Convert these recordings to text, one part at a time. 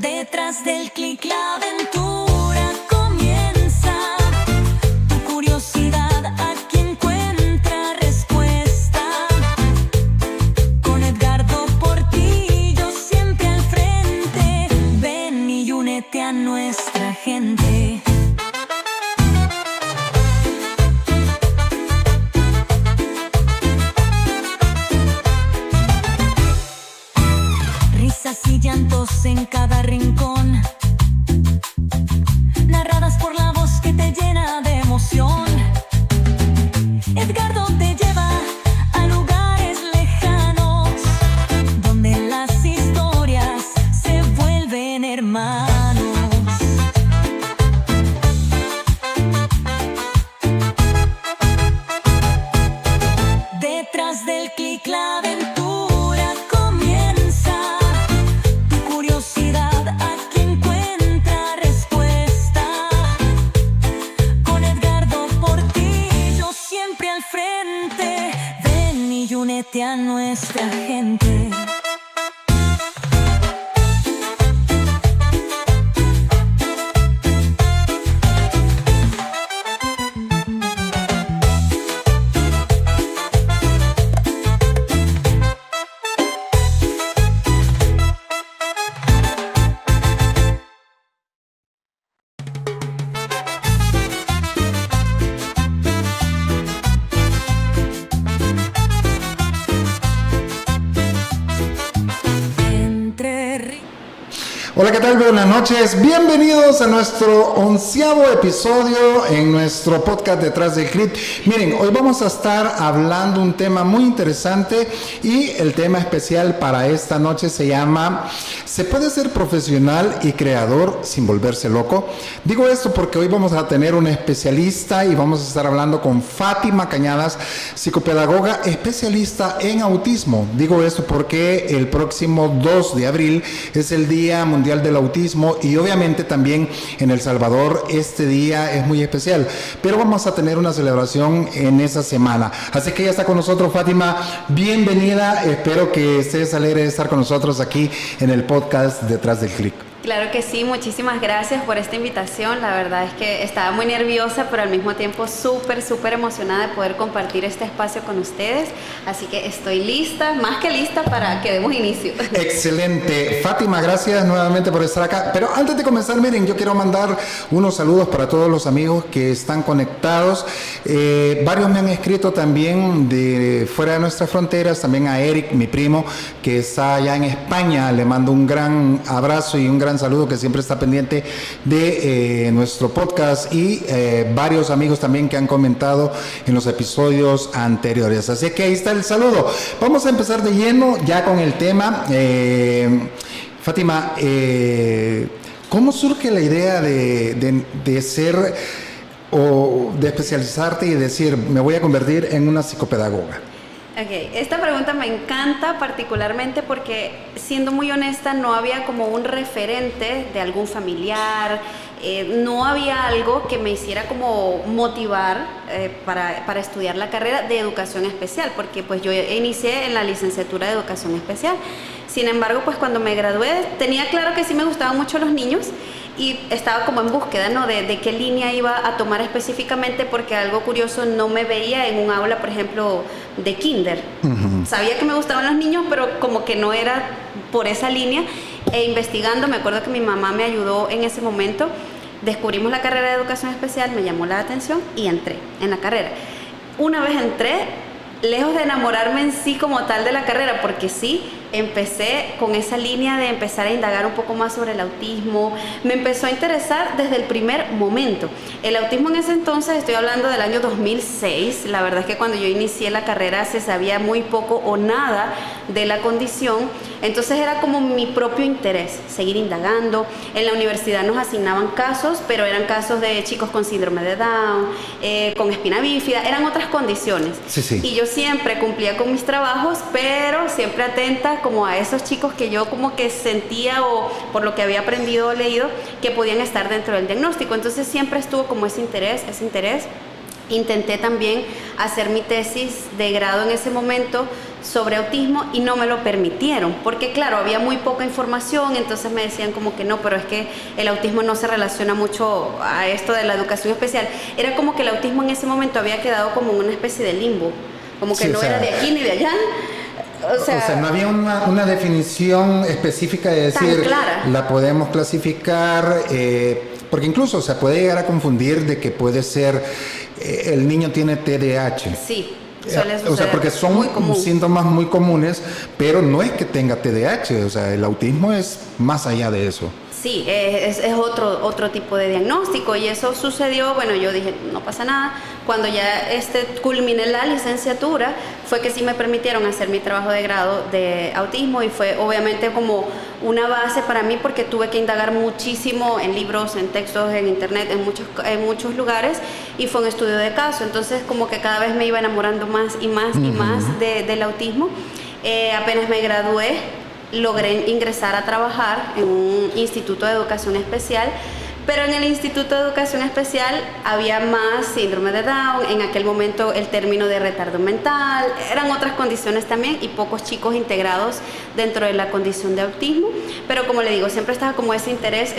Detrás del clic la aventura comienza. Tu curiosidad aquí encuentra respuesta. Con Edgardo Portillo siempre al frente. Ven y únete a nuestra gente. Risas y llantos en cada rincón, narradas por la voz que te llena de emoción. Edgardo te lleva a lugares lejanos, donde las historias se vuelven hermanos. Detrás del clic la aventura comienza. Tu curiosidad aquí encuentra respuesta. Con Edgardo Portillo siempre al frente. Ven y únete a nuestra gente. Hola, ¿qué tal? Buenas noches. Bienvenidos a nuestro 11º episodio en nuestro podcast Detrás del Clic. Miren, hoy vamos a estar hablando un tema muy interesante y el tema especial para esta noche se llama ¿se puede ser profesional y creador sin volverse loco? Digo esto porque hoy vamos a tener un especialista y vamos a estar hablando con Fátima Cañadas, psicopedagoga especialista en autismo. Digo esto porque el próximo 2 de abril es el Día Mundial del Autismo y obviamente también en El Salvador este día es muy especial, pero vamos a tener una celebración en esa semana. Así que ya está con nosotros Fátima, bienvenida, espero que estés alegre de estar con nosotros aquí en el podcast Detrás del Clic. Claro que sí, muchísimas gracias por esta invitación. La verdad es que estaba muy nerviosa, pero al mismo tiempo súper emocionada de poder compartir este espacio con ustedes. Así que estoy lista, más que lista para que demos inicio. Excelente. Fátima, gracias nuevamente por estar acá. Pero antes de comenzar, miren, yo quiero mandar unos saludos para todos los amigos que están conectados. Varios me han escrito también de fuera de nuestras fronteras, también a Eric, mi primo, que está allá en España. Le mando un gran abrazo y un gran saludo, que siempre está pendiente de nuestro podcast, y varios amigos también que han comentado en los episodios anteriores. Así que ahí está el saludo. Vamos a empezar de lleno ya con el tema. Fátima, ¿cómo surge la idea de ser o de especializarte y decir me voy a convertir en una psicopedagoga? Ok, esta pregunta me encanta particularmente porque, siendo muy honesta, no había como un referente de algún familiar, no había algo que me hiciera como motivar para estudiar la carrera de educación especial, porque pues yo inicié en la licenciatura de educación especial. Sin embargo, pues cuando me gradué tenía claro que sí me gustaban mucho los niños y estaba como en búsqueda, ¿no? de qué línea iba a tomar específicamente, porque algo curioso, no me veía en un aula, por ejemplo, de kinder. Uh-huh. Sabía que me gustaban los niños, pero como que no era por esa línea. E investigando, me acuerdo que mi mamá me ayudó en ese momento, descubrimos la carrera de educación especial, me llamó la atención y entré en la carrera. Una vez entré, lejos de enamorarme en sí como tal de la carrera, porque sí, empecé con esa línea de empezar a indagar un poco más sobre el autismo. Me empezó a interesar desde el primer momento. El autismo en ese entonces, estoy hablando del año 2006, la verdad es que cuando yo inicié la carrera se sabía muy poco o nada de la condición, entonces era como mi propio interés, seguir indagando. En la universidad nos asignaban casos, pero eran casos de chicos con síndrome de Down, con espina bífida, eran otras condiciones. Sí. Y yo siempre cumplía con mis trabajos, pero siempre atenta como a esos chicos que yo como que sentía, o por lo que había aprendido o leído, que podían estar dentro del diagnóstico. Entonces siempre estuvo como ese interés. Intenté también hacer mi tesis de grado en ese momento sobre autismo y no me lo permitieron, porque claro, había muy poca información, entonces me decían como que no, pero es que el autismo no se relaciona mucho a esto de la educación especial. Era como que el autismo en ese momento había quedado como en una especie de limbo, como que Sí, no o sea, era de aquí ni de allá. O sea, no había una definición específica de decir, tan clara. la podemos clasificar, porque incluso se puede llegar a confundir de que puede ser, el niño tiene TDAH. Sí, suele O sea, suceder, porque son muy común. síntomas muy comunes, pero no es que tenga TDAH, o sea, el autismo es más allá de eso. Sí, es otro tipo de diagnóstico y eso sucedió, bueno, yo dije, no pasa nada. Cuando ya culminé la licenciatura, fue que sí me permitieron hacer mi trabajo de grado de autismo y fue obviamente como una base para mí porque tuve que indagar muchísimo en libros, en textos, en internet, en muchos lugares y fue un estudio de caso. Entonces como que cada vez me iba enamorando más y más y más del autismo. Apenas me gradué, logré ingresar a trabajar en un instituto de educación especial, pero en el instituto de educación especial había más síndrome de Down, en aquel momento el término de retardo mental, eran otras condiciones también y pocos chicos integrados dentro de la condición de autismo, pero como le digo, siempre estaba como ese interés.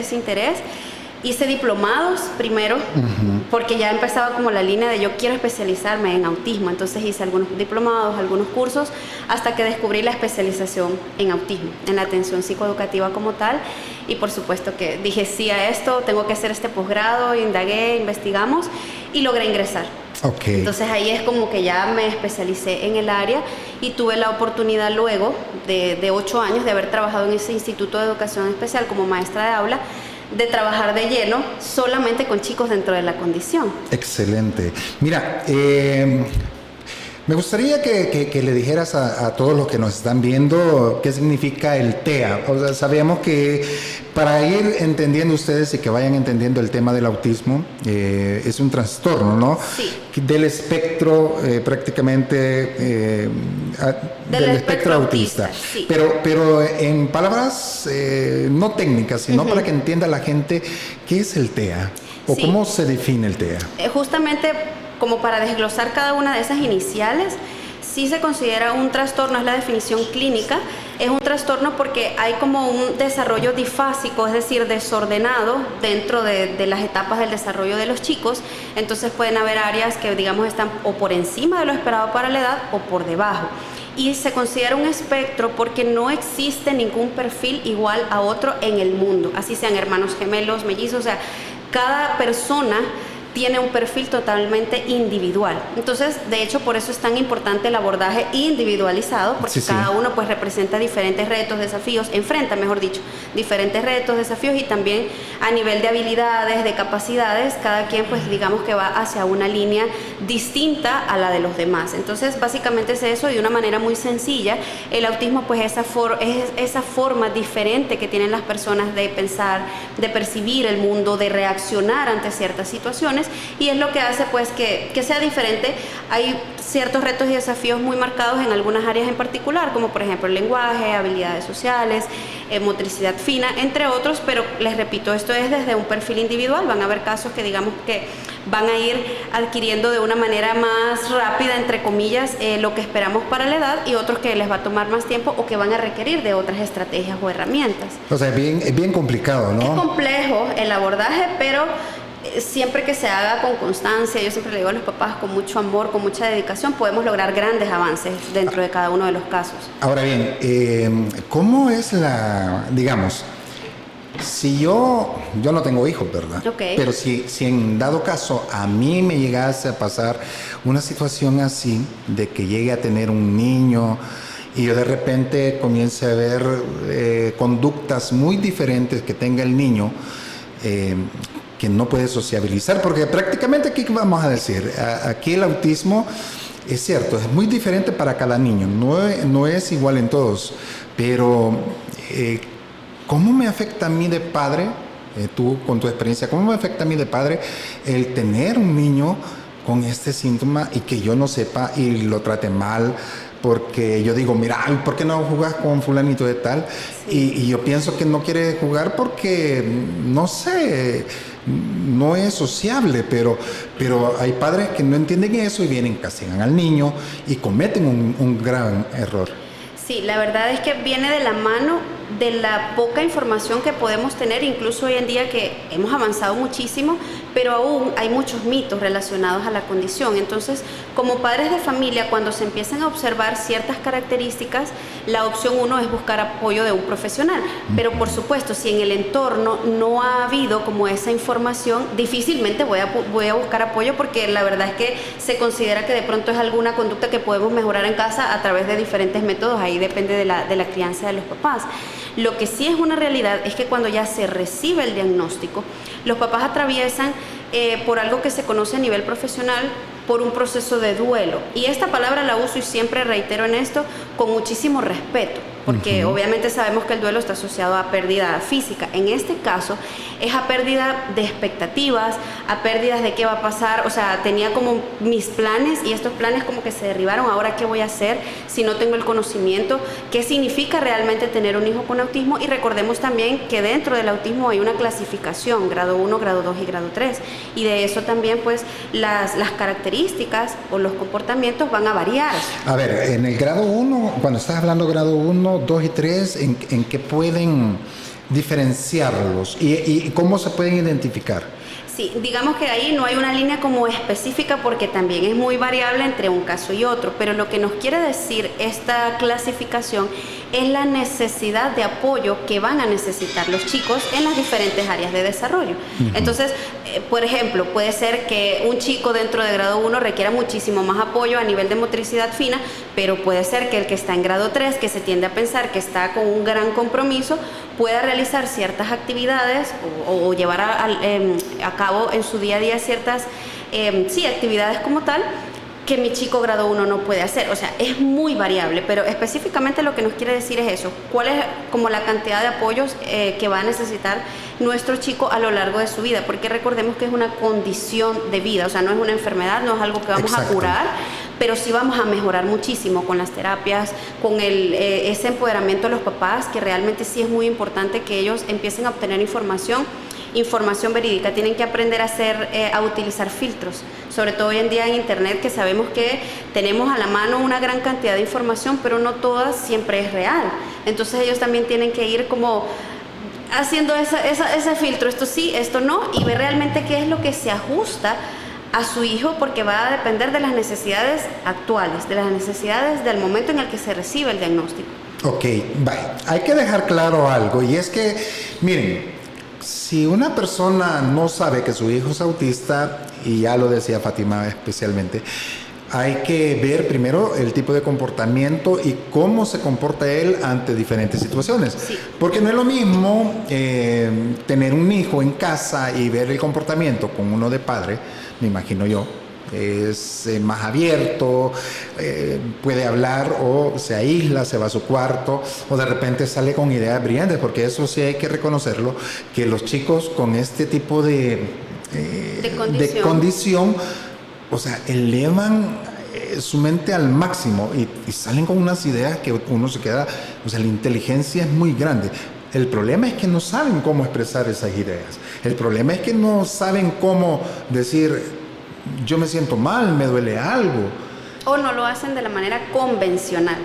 Hice diplomados primero, porque ya empezaba como la línea de yo quiero especializarme en autismo, entonces hice algunos diplomados, algunos cursos, hasta que descubrí la especialización en autismo, en la atención psicoeducativa como tal, y por supuesto que dije sí a esto, tengo que hacer este posgrado, indagué, investigamos, y logré ingresar. Okay. Entonces ahí es como que ya me especialicé en el área y tuve la oportunidad luego de 8 años de haber trabajado en ese instituto de educación especial como maestra de aula, de trabajar de lleno solamente con chicos dentro de la condición. Excelente. Mira, me gustaría que le dijeras a todos los que nos están viendo qué significa el TEA. O sea, sabemos que para ir entendiendo ustedes y que vayan entendiendo el tema del autismo, es un trastorno, ¿no? Sí. Del espectro prácticamente del espectro autista. Sí. Pero en palabras no técnicas, sino para que entienda la gente qué es el TEA o Sí. cómo se define el TEA. Justamente como para desglosar cada una de esas iniciales, sí se considera un trastorno, es la definición clínica, es un trastorno porque hay como un desarrollo difásico, es decir, desordenado dentro de las etapas del desarrollo de los chicos, entonces pueden haber áreas que digamos están o por encima de lo esperado para la edad o por debajo. Y se considera un espectro porque no existe ningún perfil igual a otro en el mundo, así sean hermanos gemelos, mellizos, o sea, cada persona tiene un perfil totalmente individual. Entonces, de hecho, por eso es tan importante el abordaje individualizado, porque Sí. cada uno pues representa diferentes retos, desafíos, enfrenta, mejor dicho, diferentes retos, desafíos y también a nivel de habilidades, de capacidades, cada quien pues digamos que va hacia una línea distinta a la de los demás. Entonces, básicamente es eso y de una manera muy sencilla, el autismo pues es esa forma diferente que tienen las personas de pensar, de percibir el mundo, de reaccionar ante ciertas situaciones y es lo que hace pues que sea diferente. Hay ciertos retos y desafíos muy marcados en algunas áreas en particular, como por ejemplo el lenguaje, habilidades sociales, motricidad fina, entre otros, pero les repito, esto es desde un perfil individual. Van a haber casos que digamos que van a ir adquiriendo de una manera más rápida, entre comillas, lo que esperamos para la edad y otros que les va a tomar más tiempo o que van a requerir de otras estrategias o herramientas. O sea, es bien complicado, ¿no? Es complejo el abordaje, pero siempre que se haga con constancia, yo siempre le digo a los papás, con mucho amor, con mucha dedicación, podemos lograr grandes avances dentro de cada uno de los casos. Ahora bien, ¿cómo es digamos, si yo no tengo hijos, ¿verdad? Okay. Pero si en dado caso a mí me llegase a pasar una situación así, de que llegue a tener un niño y yo de repente comience a ver conductas muy diferentes que tenga el niño, que no puede sociabilizar, porque prácticamente aquí vamos a decir, aquí el autismo es cierto, es muy diferente para cada niño, no es igual en todos, pero ¿cómo me afecta a mí de padre, tú con tu experiencia, cómo me afecta a mí de padre el tener un niño con este síntoma y que yo no sepa y lo trate mal? Porque yo digo, mira, ¿por qué no jugas con fulanito de tal? Sí. Y yo pienso que no quiere jugar porque, no sé, no es sociable, pero hay padres que no entienden eso y vienen, castigan al niño y cometen un gran error. Sí, la verdad es que viene de la mano de la poca información que podemos tener, incluso hoy en día que hemos avanzado muchísimo, pero aún hay muchos mitos relacionados a la condición. Entonces, como padres de familia, cuando se empiezan a observar ciertas características, la opción 1 es buscar apoyo de un profesional. Pero por supuesto, si en el entorno no ha habido como esa información, difícilmente voy a buscar apoyo, porque la verdad es que se considera que de pronto es alguna conducta que podemos mejorar en casa a través de diferentes métodos. Ahí depende de la crianza de los papás. Lo que sí es una realidad es que cuando ya se recibe el diagnóstico, los papás atraviesan por algo que se conoce a nivel profesional, por un proceso de duelo. Y esta palabra la uso y siempre reitero en esto con muchísimo respeto, porque obviamente sabemos que el duelo está asociado a pérdida física. En este caso es a pérdida de expectativas, a pérdidas de qué va a pasar. O sea, tenía como mis planes y estos planes como que se derribaron. Ahora, ¿qué voy a hacer si no tengo el conocimiento? ¿Qué significa realmente tener un hijo con autismo? Y recordemos también que dentro del autismo hay una clasificación, grado 1, grado 2 y grado 3. Y de eso también pues las características o los comportamientos van a variar. A ver, en el grado 1, cuando estás hablando grado 1, 2 y 3, ¿en qué pueden diferenciarlos y cómo se pueden identificar? Sí, digamos que ahí no hay una línea como específica, porque también es muy variable entre un caso y otro, pero lo que nos quiere decir esta clasificación es la necesidad de apoyo que van a necesitar los chicos en las diferentes áreas de desarrollo. Entonces, por ejemplo, puede ser que un chico dentro de grado 1 requiera muchísimo más apoyo a nivel de motricidad fina, pero puede ser que el que está en grado 3, que se tiende a pensar que está con un gran compromiso, pueda realizar ciertas actividades o llevar a cabo en su día a día ciertas actividades como tal, que mi chico grado 1 no puede hacer. O sea, es muy variable, pero específicamente lo que nos quiere decir es eso: cuál es como la cantidad de apoyos que va a necesitar nuestro chico a lo largo de su vida, porque recordemos que es una condición de vida. O sea, no es una enfermedad, no es algo que vamos a curar, pero sí vamos a mejorar muchísimo con las terapias, con ese empoderamiento de los papás, que realmente sí es muy importante que ellos empiecen a obtener información verídica. Tienen que aprender a utilizar filtros, sobre todo hoy en día en internet, que sabemos que tenemos a la mano una gran cantidad de información, pero no toda siempre es real. Entonces ellos también tienen que ir como haciendo ese filtro, esto sí, esto no, y ver realmente qué es lo que se ajusta a su hijo, porque va a depender de las necesidades actuales, de las necesidades del momento en el que se recibe el diagnóstico. Ok, bye. Hay que dejar claro algo, y es que, miren, si una persona no sabe que su hijo es autista, y ya lo decía Fátima especialmente, hay que ver primero el tipo de comportamiento y cómo se comporta él ante diferentes situaciones. Sí. Porque no es lo mismo tener un hijo en casa y ver el comportamiento con uno de padre, me imagino yo. Es más abierto, puede hablar, o se aísla, se va a su cuarto, o de repente sale con ideas brillantes, porque eso sí hay que reconocerlo, que los chicos con este tipo de condición, o sea, elevan su mente al máximo y salen con unas ideas que uno se queda, o sea, la inteligencia es muy grande. El problema es que no saben cómo expresar esas ideas. El problema es que no saben cómo decir: yo me siento mal, me duele algo. O no lo hacen de la manera convencional,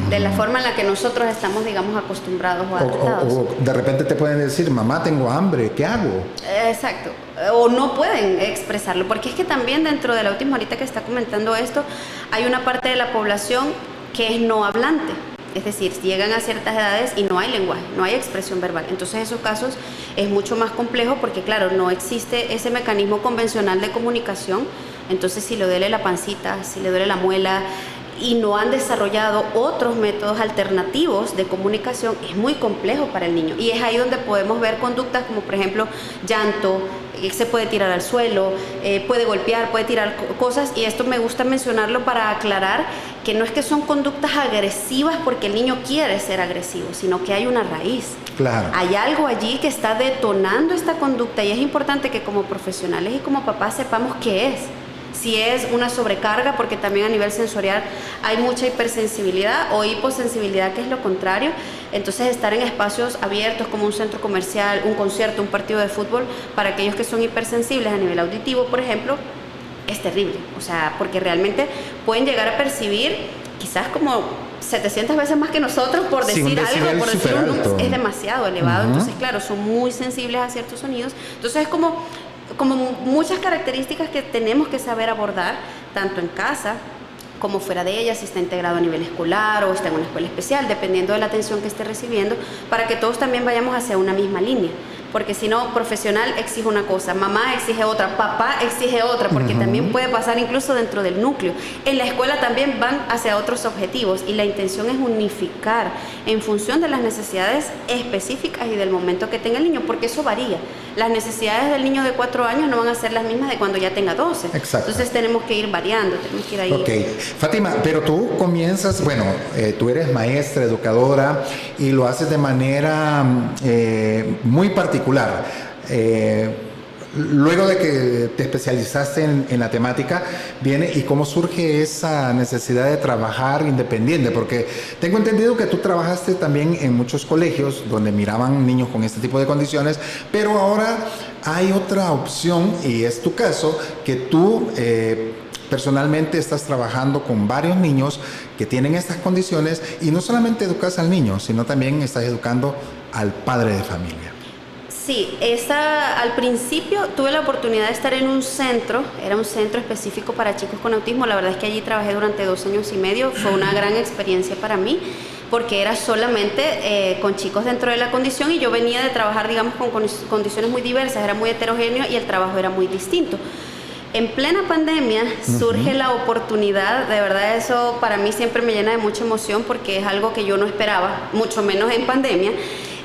de la forma en la que nosotros estamos, digamos, acostumbrados o adaptados. O de repente te pueden decir: mamá, tengo hambre, ¿qué hago? Exacto. O no pueden expresarlo, porque es que también dentro del autismo, ahorita que está comentando esto, hay una parte de la población que es no hablante. Es decir, llegan a ciertas edades y no hay lenguaje, no hay expresión verbal. Entonces, en esos casos es mucho más complejo, porque, claro, no existe ese mecanismo convencional de comunicación. Entonces, si le duele la pancita, si le duele la muela, y no han desarrollado otros métodos alternativos de comunicación, es muy complejo para el niño. Y es ahí donde podemos ver conductas como, por ejemplo, llanto, se puede tirar al suelo, puede golpear, puede tirar cosas. Y esto me gusta mencionarlo para aclarar que no es que son conductas agresivas porque el niño quiere ser agresivo, sino que hay una raíz. Claro. Hay algo allí que está detonando esta conducta, y es importante que como profesionales y como papás sepamos qué es. si es una sobrecarga, porque también a nivel sensorial hay mucha hipersensibilidad o hiposensibilidad, que es lo contrario. Entonces estar en espacios abiertos como un centro comercial, un concierto, un partido de fútbol, para aquellos que son hipersensibles a nivel auditivo, por ejemplo, es terrible. O sea, porque realmente pueden llegar a percibir quizás como 700 veces más que nosotros, por decir algo, por decir un número, es demasiado elevado. Entonces, claro, son muy sensibles a ciertos sonidos. Entonces es como muchas características que tenemos que saber abordar, tanto en casa como fuera de ella, si está integrado a nivel escolar o está en una escuela especial, dependiendo de la atención que esté recibiendo, para que todos también vayamos hacia una misma línea. Porque si no, profesional exige una cosa, mamá exige otra, papá exige otra, porque también puede pasar incluso dentro del núcleo. En la escuela también van hacia otros objetivos, y la intención es unificar en función de las necesidades específicas y del momento que tenga el niño, porque eso varía. Las necesidades del niño de 4 años no van a ser las mismas de cuando ya tenga 12. Exacto. Entonces tenemos que ir variando, tenemos que ir ahí. Ok, Fátima, pero tú comienzas, bueno, tú eres maestra, educadora, y lo haces de manera muy particular. Luego de que te especializaste en la temática, viene y cómo surge esa necesidad de trabajar independiente, porque tengo entendido que tú trabajaste también en muchos colegios donde miraban niños con este tipo de condiciones, pero ahora hay otra opción, y es tu caso, que tú personalmente estás trabajando con varios niños que tienen estas condiciones, y no solamente educas al niño, sino también estás educando al padre de familia. Sí, al principio tuve la oportunidad de estar en un centro, era un centro específico para chicos con autismo. La verdad es que allí trabajé durante 2 años y medio, fue una gran experiencia para mí, porque era solamente con chicos dentro de la condición, y yo venía de trabajar, digamos, con condiciones muy diversas, era muy heterogéneo y el trabajo era muy distinto. En plena pandemia surge la oportunidad, de verdad eso para mí siempre me llena de mucha emoción, porque es algo que yo no esperaba, mucho menos en pandemia.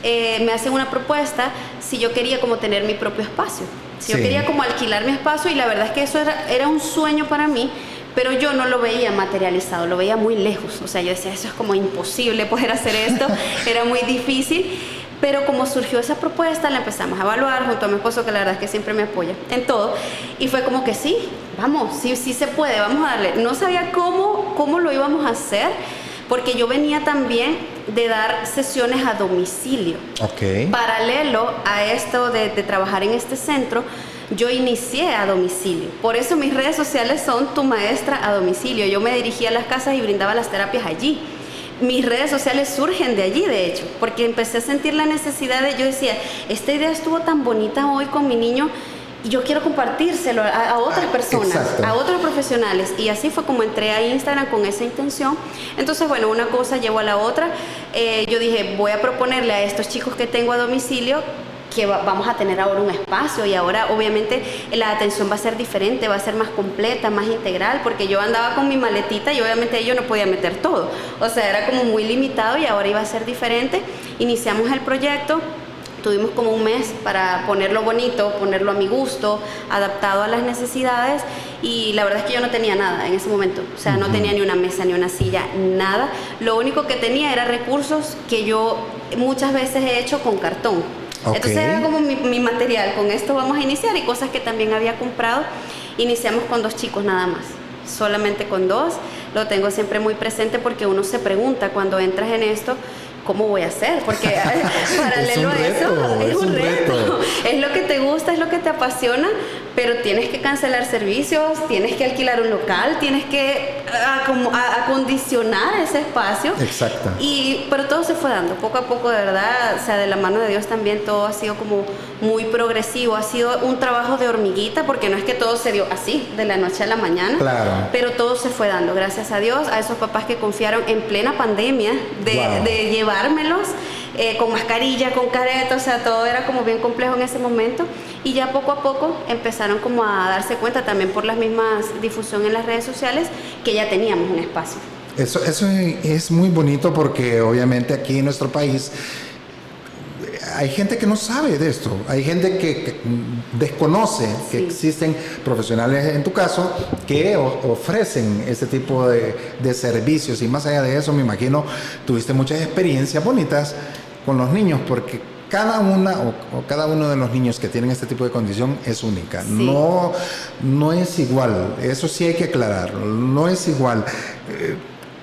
Me hacen una propuesta si yo quería como tener mi propio espacio, si yo quería como alquilar mi espacio, y la verdad es que eso era un sueño para mí, pero yo no lo veía materializado, lo veía muy lejos. O sea, yo decía, eso es como imposible poder hacer esto, era muy difícil. Pero como surgió esa propuesta, la empezamos a evaluar junto a mi esposo, que la verdad es que siempre me apoya en todo, y fue como que sí, vamos, sí se puede, vamos a darle. No sabía cómo lo íbamos a hacer, porque yo venía también de dar sesiones a domicilio. Okay. Paralelo a esto de trabajar en este centro, yo inicié a domicilio. Por eso mis redes sociales son Tu Maestra a Domicilio. Yo me dirigía a las casas y brindaba las terapias allí. Mis redes sociales surgen de allí, de hecho, porque empecé a sentir la necesidad yo decía, esta idea estuvo tan bonita hoy con mi niño, y yo quiero compartírselo a otras personas, exacto, a otros profesionales. Y así fue como entré a Instagram con esa intención. Entonces, bueno, una cosa llevó a la otra. Yo dije, voy a proponerle a estos chicos que tengo a domicilio que vamos a tener ahora un espacio, y ahora obviamente la atención va a ser diferente, va a ser más completa, más integral, porque yo andaba con mi maletita y obviamente yo no podía meter todo. O sea, era como muy limitado, y ahora iba a ser diferente. Iniciamos el proyecto. Tuvimos como un mes para ponerlo bonito, ponerlo a mi gusto, adaptado a las necesidades, y la verdad es que yo no tenía nada en ese momento. O sea, no tenía ni una mesa, ni una silla, nada. Lo único que tenía era recursos que yo muchas veces he hecho con cartón. Okay. Entonces era como mi material, con esto vamos a iniciar, y cosas que también había comprado. Iniciamos con 2 chicos nada más, solamente con 2. Lo tengo siempre muy presente, porque uno se pregunta cuando entras en esto, ¿cómo voy a hacer? Porque paralelo a eso, es un reto. Es lo que te gusta, es lo que te apasiona, pero tienes que cancelar servicios, tienes que alquilar un local, tienes que acondicionar ese espacio. Exacto. Pero todo se fue dando poco a poco, de verdad. O sea, de la mano de Dios también todo ha sido como muy progresivo. Ha sido un trabajo de hormiguita, porque no es que todo se dio así, de la noche a la mañana. Claro. Pero todo se fue dando, gracias a Dios, a esos papás que confiaron en plena pandemia de llevármelos con mascarilla, con careta. O sea, todo era como bien complejo en ese momento, y ya poco a poco empezaron como a darse cuenta, también por las mismas difusión en las redes sociales, que ya teníamos un espacio. Eso es muy bonito, porque obviamente aquí en nuestro país hay gente que no sabe de esto, hay gente que desconoce que existen profesionales, en tu caso, que ofrecen este tipo de servicios. Y más allá de eso, me imagino, tuviste muchas experiencias bonitas con los niños, porque cada una o cada uno de los niños que tienen este tipo de condición es única. Sí. No es igual. Eso sí hay que aclararlo. No es igual.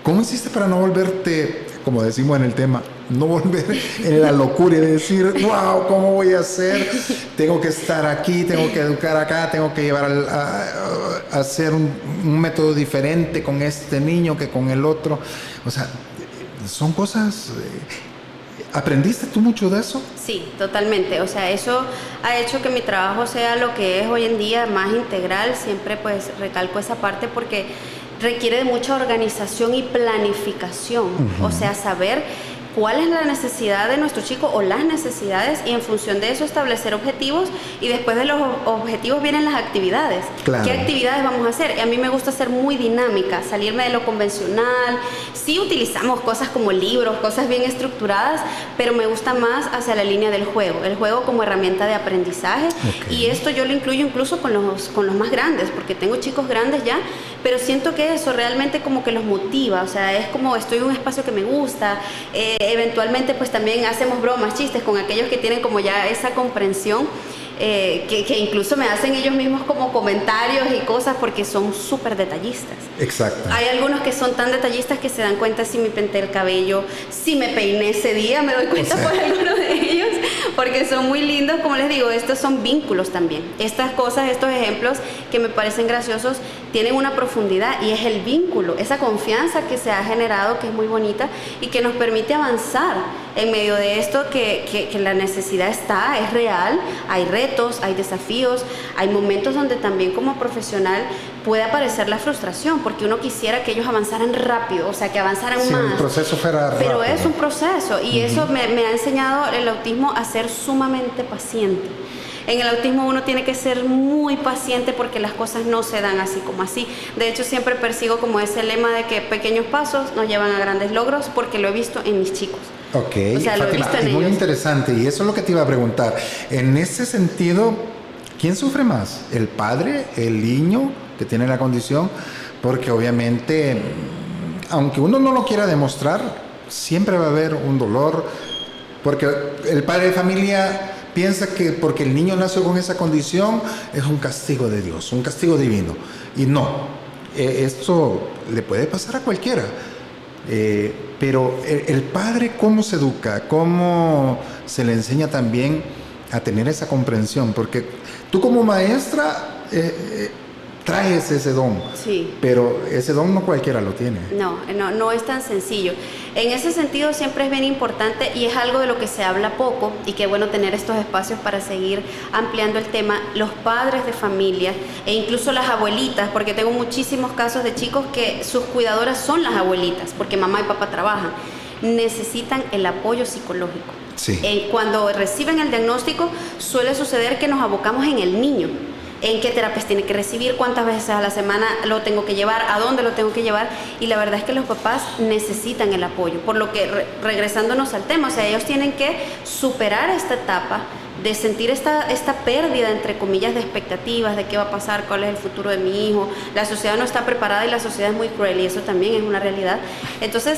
¿Cómo hiciste para no volverte, como decimos en el tema, no volver en la locura y decir, wow, ¿cómo voy a hacer? Tengo que estar aquí, tengo que educar acá, tengo que llevar a hacer un método diferente con este niño que con el otro. O sea, son cosas... ¿Aprendiste tú mucho de eso? Sí, totalmente. O sea, eso ha hecho que mi trabajo sea lo que es hoy en día, más integral. Siempre pues recalco esa parte porque requiere de mucha organización y planificación. Uh-huh. O sea, saber cuál es la necesidad de nuestro chico o las necesidades y en función de eso establecer objetivos y después de los objetivos vienen las actividades. Claro. ¿Qué actividades vamos a hacer? Y a mí me gusta ser muy dinámica, salirme de lo convencional. Sí utilizamos cosas como libros, cosas bien estructuradas, pero me gusta más hacia la línea del juego, el juego como herramienta de aprendizaje. Okay. Y esto yo lo incluyo incluso con los más grandes, porque tengo chicos grandes ya, pero siento que eso realmente como que los motiva, o sea, es como estoy en un espacio que me gusta. Eventualmente pues también hacemos bromas, chistes con aquellos que tienen como ya esa comprensión, que incluso me hacen ellos mismos como comentarios y cosas porque son súper detallistas. Exacto. Hay algunos que son tan detallistas que se dan cuenta si me pinté el cabello, si me peiné ese día, me doy cuenta por algunos de ellos, porque son muy lindos. Como les digo, estos son vínculos también. Estas cosas, estos ejemplos que me parecen graciosos, tienen una profundidad y es el vínculo, esa confianza que se ha generado, que es muy bonita y que nos permite avanzar en medio de esto, que la necesidad está, es real, hay retos, hay desafíos, hay momentos donde también como profesional puede aparecer la frustración, porque uno quisiera que ellos avanzaran rápido, o sea, que avanzaran más. El proceso fuera rápido. Pero es un proceso y eso me ha enseñado el autismo a ser sumamente paciente. En el autismo uno tiene que ser muy paciente porque las cosas no se dan así como así. De hecho, siempre persigo como ese lema de que pequeños pasos nos llevan a grandes logros porque lo he visto en mis chicos. Ok, o sea, lo he visto en muy ellos. Interesante, y eso es lo que te iba a preguntar. En ese sentido, ¿quién sufre más? ¿El padre, el niño que tiene la condición? Porque obviamente, aunque uno no lo quiera demostrar, siempre va a haber un dolor, porque el padre de familia piensa que porque el niño nació con esa condición es un castigo de Dios, un castigo divino. Y no, esto le puede pasar a cualquiera. Pero el padre, ¿cómo se educa? ¿Cómo se le enseña también a tener esa comprensión? Porque tú como maestra traes ese don, sí, pero ese don no cualquiera lo tiene. No es tan sencillo. En ese sentido siempre es bien importante y es algo de lo que se habla poco y qué bueno tener estos espacios para seguir ampliando el tema. Los padres de familia e incluso las abuelitas, porque tengo muchísimos casos de chicos que sus cuidadoras son las abuelitas, porque mamá y papá trabajan, necesitan el apoyo psicológico. Sí. Cuando reciben el diagnóstico suele suceder que nos abocamos en el niño. En qué terapias tiene que recibir, cuántas veces a la semana lo tengo que llevar, a dónde lo tengo que llevar, y la verdad es que los papás necesitan el apoyo, por lo que regresándonos al tema, o sea, ellos tienen que superar esta etapa de sentir esta pérdida, entre comillas, de expectativas, de qué va a pasar, cuál es el futuro de mi hijo. La sociedad no está preparada y la sociedad es muy cruel y eso también es una realidad. Entonces,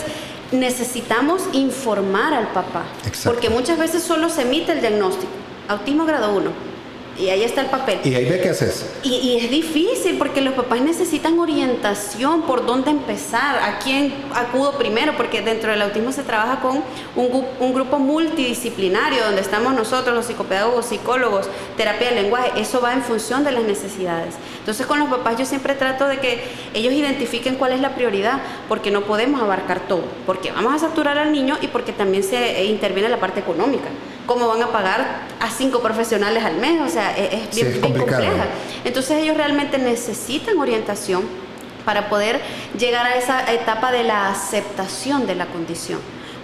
necesitamos informar al papá. Exacto. Porque muchas veces solo se emite el diagnóstico, autismo grado 1. Y ahí está el papel. Y ahí ve qué haces. Y es difícil porque los papás necesitan orientación por dónde empezar, a quién acudo primero, porque dentro del autismo se trabaja con un grupo multidisciplinario donde estamos nosotros, los psicopedagogos, psicólogos, terapia del lenguaje. Eso va en función de las necesidades. Entonces con los papás yo siempre trato de que ellos identifiquen cuál es la prioridad, porque no podemos abarcar todo, porque vamos a saturar al niño y porque también se interviene la parte económica. ¿Cómo van a pagar a 5 profesionales al mes? O sea, es bien compleja. Entonces ellos realmente necesitan orientación para poder llegar a esa etapa de la aceptación de la condición.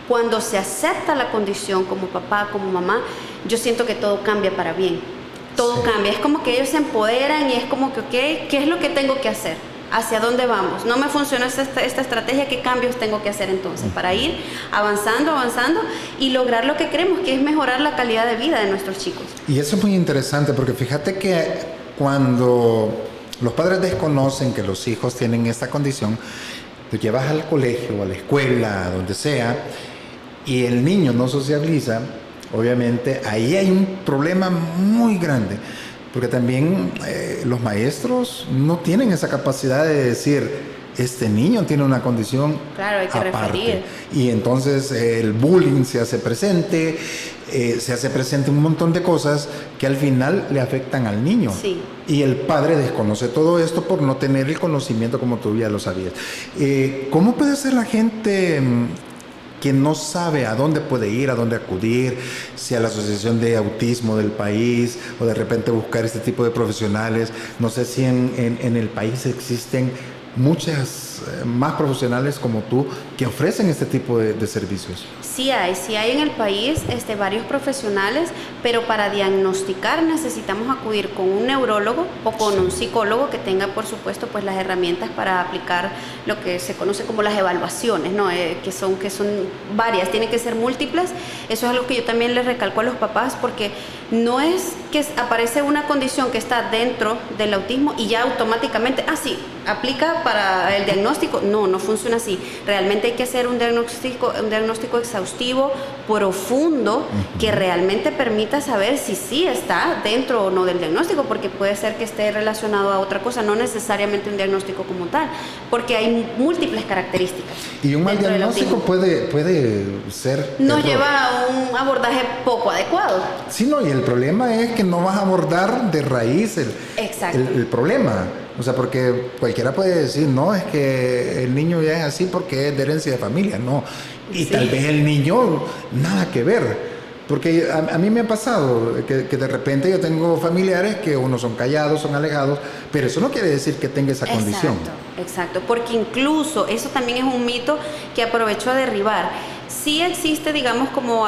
Cuando se acepta la condición como papá, como mamá, yo siento que todo cambia para bien. Todo cambia. Es como que ellos se empoderan y es como que, ok, ¿qué es lo que tengo que hacer? ¿Hacia dónde vamos? No me funcionó esta estrategia, ¿qué cambios tengo que hacer entonces? Para ir avanzando y lograr lo que queremos, que es mejorar la calidad de vida de nuestros chicos. Y eso es muy interesante porque fíjate que cuando los padres desconocen que los hijos tienen esta condición, te llevas al colegio, a la escuela, a donde sea, y el niño no sociabiliza, obviamente ahí hay un problema muy grande, porque también los maestros no tienen esa capacidad de decir, este niño tiene una condición Claro, hay que aparte. referir. Y entonces el bullying se hace presente un montón de cosas que al final le afectan al niño. Sí. Y el padre desconoce todo esto por no tener el conocimiento como tú ya lo sabías. ¿Cómo puede ser la gente que no sabe a dónde puede ir, a dónde acudir, si a la Asociación de Autismo del país o de repente buscar este tipo de profesionales? No sé si en el país existen muchas más profesionales como tú que ofrecen este tipo de servicios. Sí hay en el país varios profesionales, pero para diagnosticar necesitamos acudir con un neurólogo o con un psicólogo que tenga, por supuesto, pues las herramientas para aplicar lo que se conoce como las evaluaciones, ¿no? Que son varias, tienen que ser múltiples. Eso es algo que yo también les recalco a los papás, porque no es que aparece una condición que está dentro del autismo y ya automáticamente, sí, aplica para el diagnóstico. No funciona así. Realmente hay que hacer un diagnóstico exhaustivo, profundo, que realmente permita saber si sí está dentro o no del diagnóstico, porque puede ser que esté relacionado a otra cosa, no necesariamente un diagnóstico como tal, porque hay múltiples características. Y un mal diagnóstico puede ser... Nos lleva a un abordaje poco adecuado. Sí, no, y el problema es que no vas a abordar de raíz el problema. O sea, porque cualquiera puede decir, no, es que el niño ya es así porque es de herencia de familia, no. Y tal vez el niño, nada que ver. Porque a mí me ha pasado que de repente yo tengo familiares que unos son callados, son alejados, pero eso no quiere decir que tenga esa condición. Exacto, porque incluso eso también es un mito que aprovecho a derribar. Sí existe, digamos, como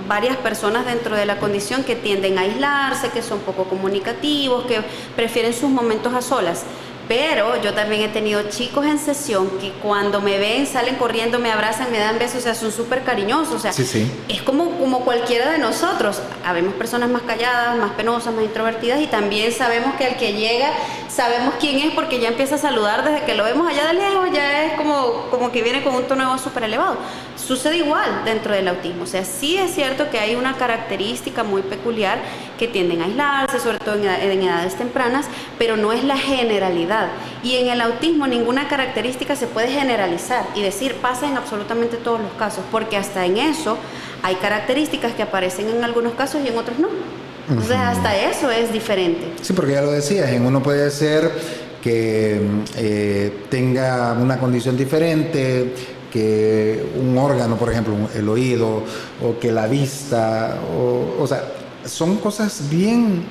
varias personas dentro de la condición que tienden a aislarse, que son poco comunicativos, que prefieren sus momentos a solas. Pero yo también he tenido chicos en sesión que cuando me ven salen corriendo, me abrazan, me dan besos, o sea, son súper cariñosos. O sea, sí. Es como cualquiera de nosotros. Habemos personas más calladas, más penosas, más introvertidas, y también sabemos que al que llega, sabemos quién es porque ya empieza a saludar desde que lo vemos allá de lejos, ya es como que viene con un tono de voz súper elevado. Sucede igual dentro del autismo. O sea, sí es cierto que hay una característica muy peculiar que tienden a aislarse, sobre todo en edades tempranas, pero no es la generalidad. Y en el autismo ninguna característica se puede generalizar y decir pasa en absolutamente todos los casos, porque hasta en eso hay características que aparecen en algunos casos y en otros no. Entonces hasta eso es diferente. Sí, porque ya lo decías, en uno puede ser que tenga una condición diferente, que un órgano, por ejemplo, el oído, o que la vista, o sea, son cosas bien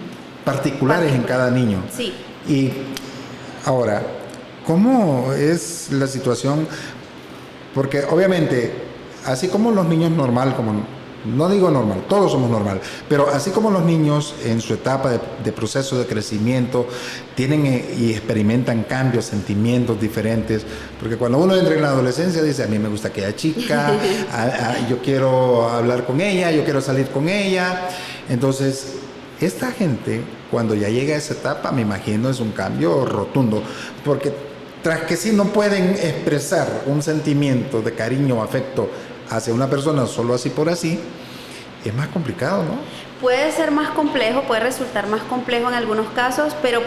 particulares en cada niño. Sí. Y ahora, ¿cómo es la situación? Porque obviamente, así como los niños normal, no digo normal, todos somos normal, pero así como los niños en su etapa de proceso de crecimiento tienen y experimentan cambios, sentimientos diferentes, porque cuando uno entra en la adolescencia dice, a mí me gusta aquella chica, yo quiero hablar con ella, yo quiero salir con ella. Entonces, esta gente, cuando ya llega a esa etapa, me imagino es un cambio rotundo, porque tras que sí no pueden expresar un sentimiento de cariño o afecto hacia una persona solo así por así, es más complicado, ¿no? Puede ser más complejo, puede resultar más complejo en algunos casos, pero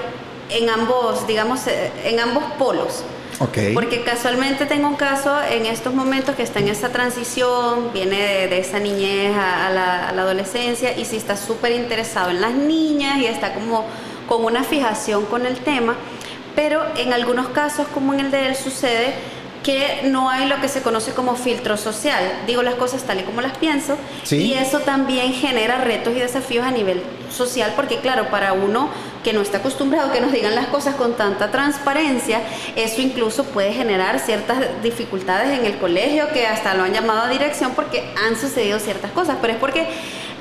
en ambos, digamos, en ambos polos. Okay. Porque casualmente tengo un caso en estos momentos que está en esa transición, viene de esa niñez a la adolescencia, y sí está súper interesado en las niñas y está como con una fijación con el tema, pero en algunos casos, como en el de él, sucede que no hay lo que se conoce como filtro social. Digo las cosas tal y como las pienso. ¿Sí? Y eso también genera retos y desafíos a nivel social, porque claro, para uno que no está acostumbrado a que nos digan las cosas con tanta transparencia, eso incluso puede generar ciertas dificultades en el colegio, que hasta lo han llamado a dirección porque han sucedido ciertas cosas, pero es porque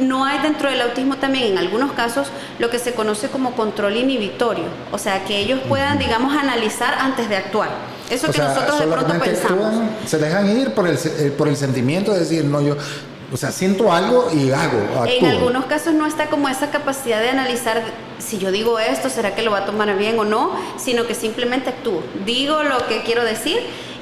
no hay dentro del autismo también en algunos casos lo que se conoce como control inhibitorio, o sea, que ellos puedan, digamos, analizar antes de actuar. Eso que nosotros de pronto pensamos. Actúan, se dejan ir por el sentimiento de decir, no, yo, o sea, siento algo y actúo. En algunos casos no está como esa capacidad de analizar, si yo digo esto, ¿será que lo va a tomar bien o no? Sino que simplemente actúo. Digo lo que quiero decir,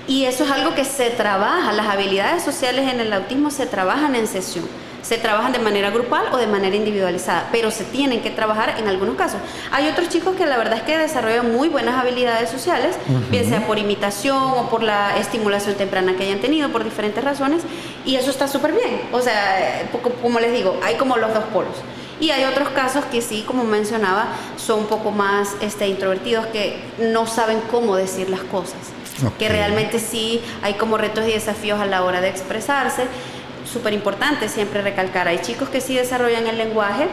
y eso es algo que se trabaja. Las habilidades sociales en el autismo se trabajan en sesión. Se trabajan de manera grupal o de manera individualizada, pero se tienen que trabajar en algunos casos. Hay otros chicos que la verdad es que desarrollan muy buenas habilidades sociales, bien sea por imitación o por la estimulación temprana que hayan tenido, por diferentes razones, y eso está súper bien. O sea, como les digo, hay como los dos polos. Y hay otros casos que sí, como mencionaba, son un poco más introvertidos, que no saben cómo decir las cosas. Que realmente sí hay como retos y desafíos a la hora de expresarse. Súper importante siempre recalcar, hay chicos que sí desarrollan el lenguaje,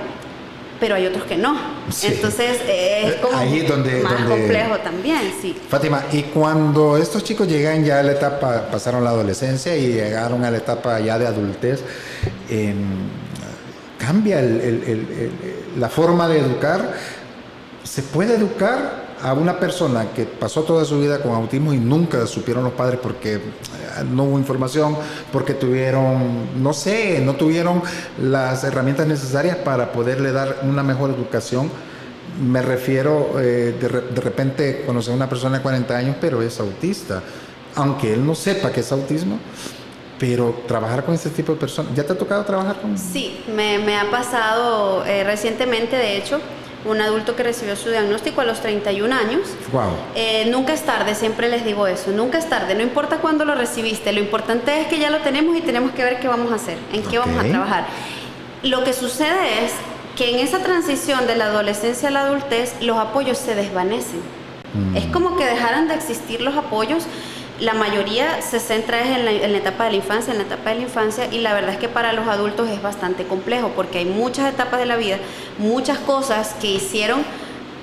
pero hay otros que no. Sí. Entonces es como ahí donde complejo también, sí. Fátima, y cuando estos chicos llegan ya a la etapa, pasaron la adolescencia y llegaron a la etapa ya de adultez, cambia la forma de educar. ¿Se puede educar a una persona que pasó toda su vida con autismo y nunca supieron los padres porque no hubo información, porque no tuvieron las herramientas necesarias para poderle dar una mejor educación? Me refiero, de repente conocer a una persona de 40 años, pero es autista, aunque él no sepa que es autismo. Pero trabajar con este tipo de personas, ¿ya te ha tocado trabajar con? Sí, me ha pasado recientemente, de hecho, un adulto que recibió su diagnóstico a los 31 años. Wow. Nunca es tarde, siempre les digo eso, nunca es tarde, no importa cuándo lo recibiste, lo importante es que ya lo tenemos y tenemos que ver qué vamos a hacer, en qué vamos a trabajar. Lo que sucede es que en esa transición de la adolescencia a la adultez, los apoyos se desvanecen. Es como que dejaran de existir los apoyos. La mayoría se centra en la etapa de la infancia, y la verdad es que para los adultos es bastante complejo porque hay muchas etapas de la vida, muchas cosas que hicieron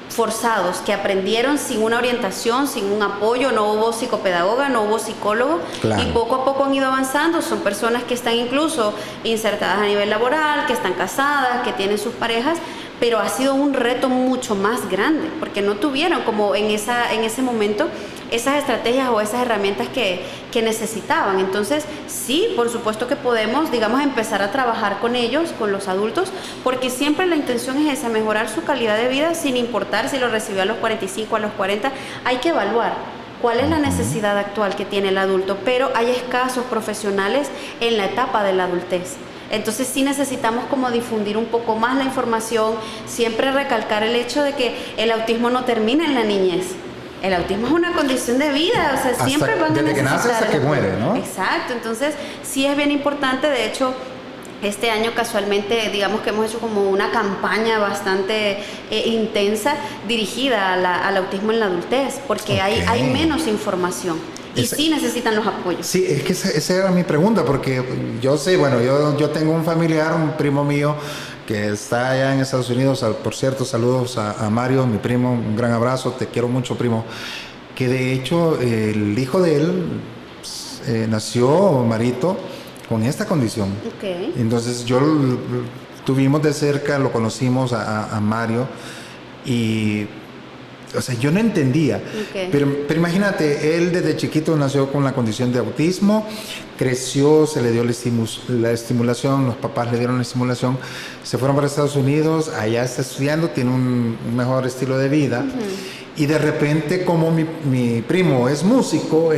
forzados, que aprendieron sin una orientación, sin un apoyo, no hubo psicopedagoga, no hubo psicólogo, claro. Y poco a poco han ido avanzando. Son personas que están incluso insertadas a nivel laboral, que están casadas, que tienen sus parejas, pero ha sido un reto mucho más grande porque no tuvieron como en ese momento esas estrategias o esas herramientas que necesitaban. Entonces, sí, por supuesto que podemos, empezar a trabajar con ellos, con los adultos, porque siempre la intención es esa, mejorar su calidad de vida sin importar si lo recibió a los 45, a los 40. Hay que evaluar cuál es la necesidad actual que tiene el adulto, pero hay escasos profesionales en la etapa de la adultez. Entonces sí necesitamos como difundir un poco más la información, siempre recalcar el hecho de que el autismo no termina en la niñez. El autismo es una condición de vida, o sea, siempre van a necesitar. Desde que nace hasta que muere, ¿no? Exacto, entonces sí es bien importante. De hecho, este año casualmente, digamos que hemos hecho como una campaña bastante intensa dirigida al autismo en la adultez, porque hay menos información. Y sí necesitan los apoyos. Sí, es que esa era mi pregunta, porque yo sé, yo tengo un familiar, un primo mío, que está allá en Estados Unidos. Por cierto, saludos a Mario, mi primo, un gran abrazo, te quiero mucho, primo. Que de hecho, el hijo de él nació, Marito, con esta condición. Okay. Entonces tuvimos de cerca, lo conocimos a Mario, y o sea, yo no entendía, pero imagínate, él desde chiquito nació con la condición de autismo, creció, se le dio la estimulación, los papás le dieron la estimulación, se fueron para Estados Unidos, allá está estudiando, tiene un mejor estilo de vida, y de repente, como mi primo es músico,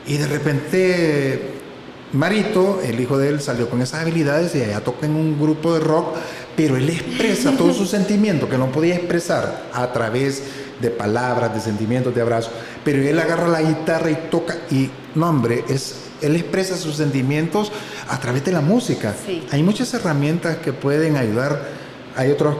y de repente Marito, el hijo de él, salió con esas habilidades y allá toca en un grupo de rock, pero él expresa todos sus sentimientos que no podía expresar a través de palabras, de sentimientos, de abrazos, pero él agarra la guitarra y toca, y no, hombre, él expresa sus sentimientos a través de la música. Sí. Hay muchas herramientas que pueden ayudar, hay otros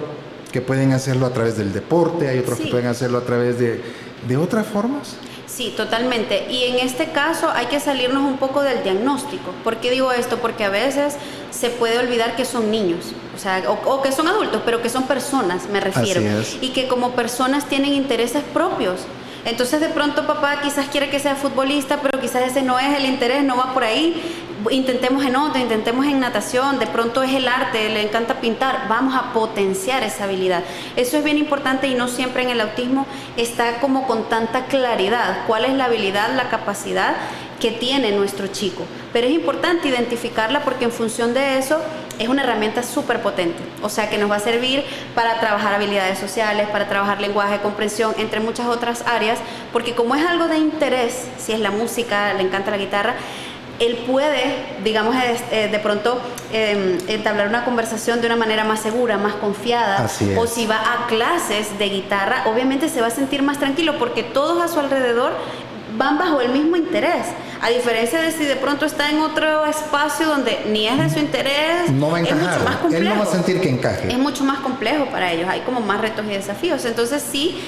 que pueden hacerlo a través del deporte, hay otros que pueden hacerlo a través de otras formas. Sí, totalmente. Y en este caso hay que salirnos un poco del diagnóstico. ¿Por qué digo esto? Porque a veces se puede olvidar que son niños, o sea, o que son adultos, pero que son personas, me refiero. Así es. Y que como personas tienen intereses propios. Entonces de pronto papá quizás quiere que sea futbolista, pero quizás ese no es el interés, no va por ahí. Intentemos en otro, intentemos en natación, de pronto es el arte, le encanta pintar, vamos a potenciar esa habilidad. Eso es bien importante y no siempre en el autismo está como con tanta claridad cuál es la habilidad, la capacidad que tiene nuestro chico. Pero es importante identificarla porque en función de eso es una herramienta súper potente. O sea que nos va a servir para trabajar habilidades sociales, para trabajar lenguaje, comprensión, entre muchas otras áreas, porque como es algo de interés, si es la música, le encanta la guitarra, él puede, digamos, de pronto entablar una conversación de una manera más segura, más confiada. Así es. O si va a clases de guitarra, obviamente se va a sentir más tranquilo porque todos a su alrededor van bajo el mismo interés. A diferencia de si de pronto está en otro espacio donde ni es de su interés, no va a encajar. Es mucho más complejo. Él no va a sentir que encaje. Es mucho más complejo para ellos, hay como más retos y desafíos. Entonces sí,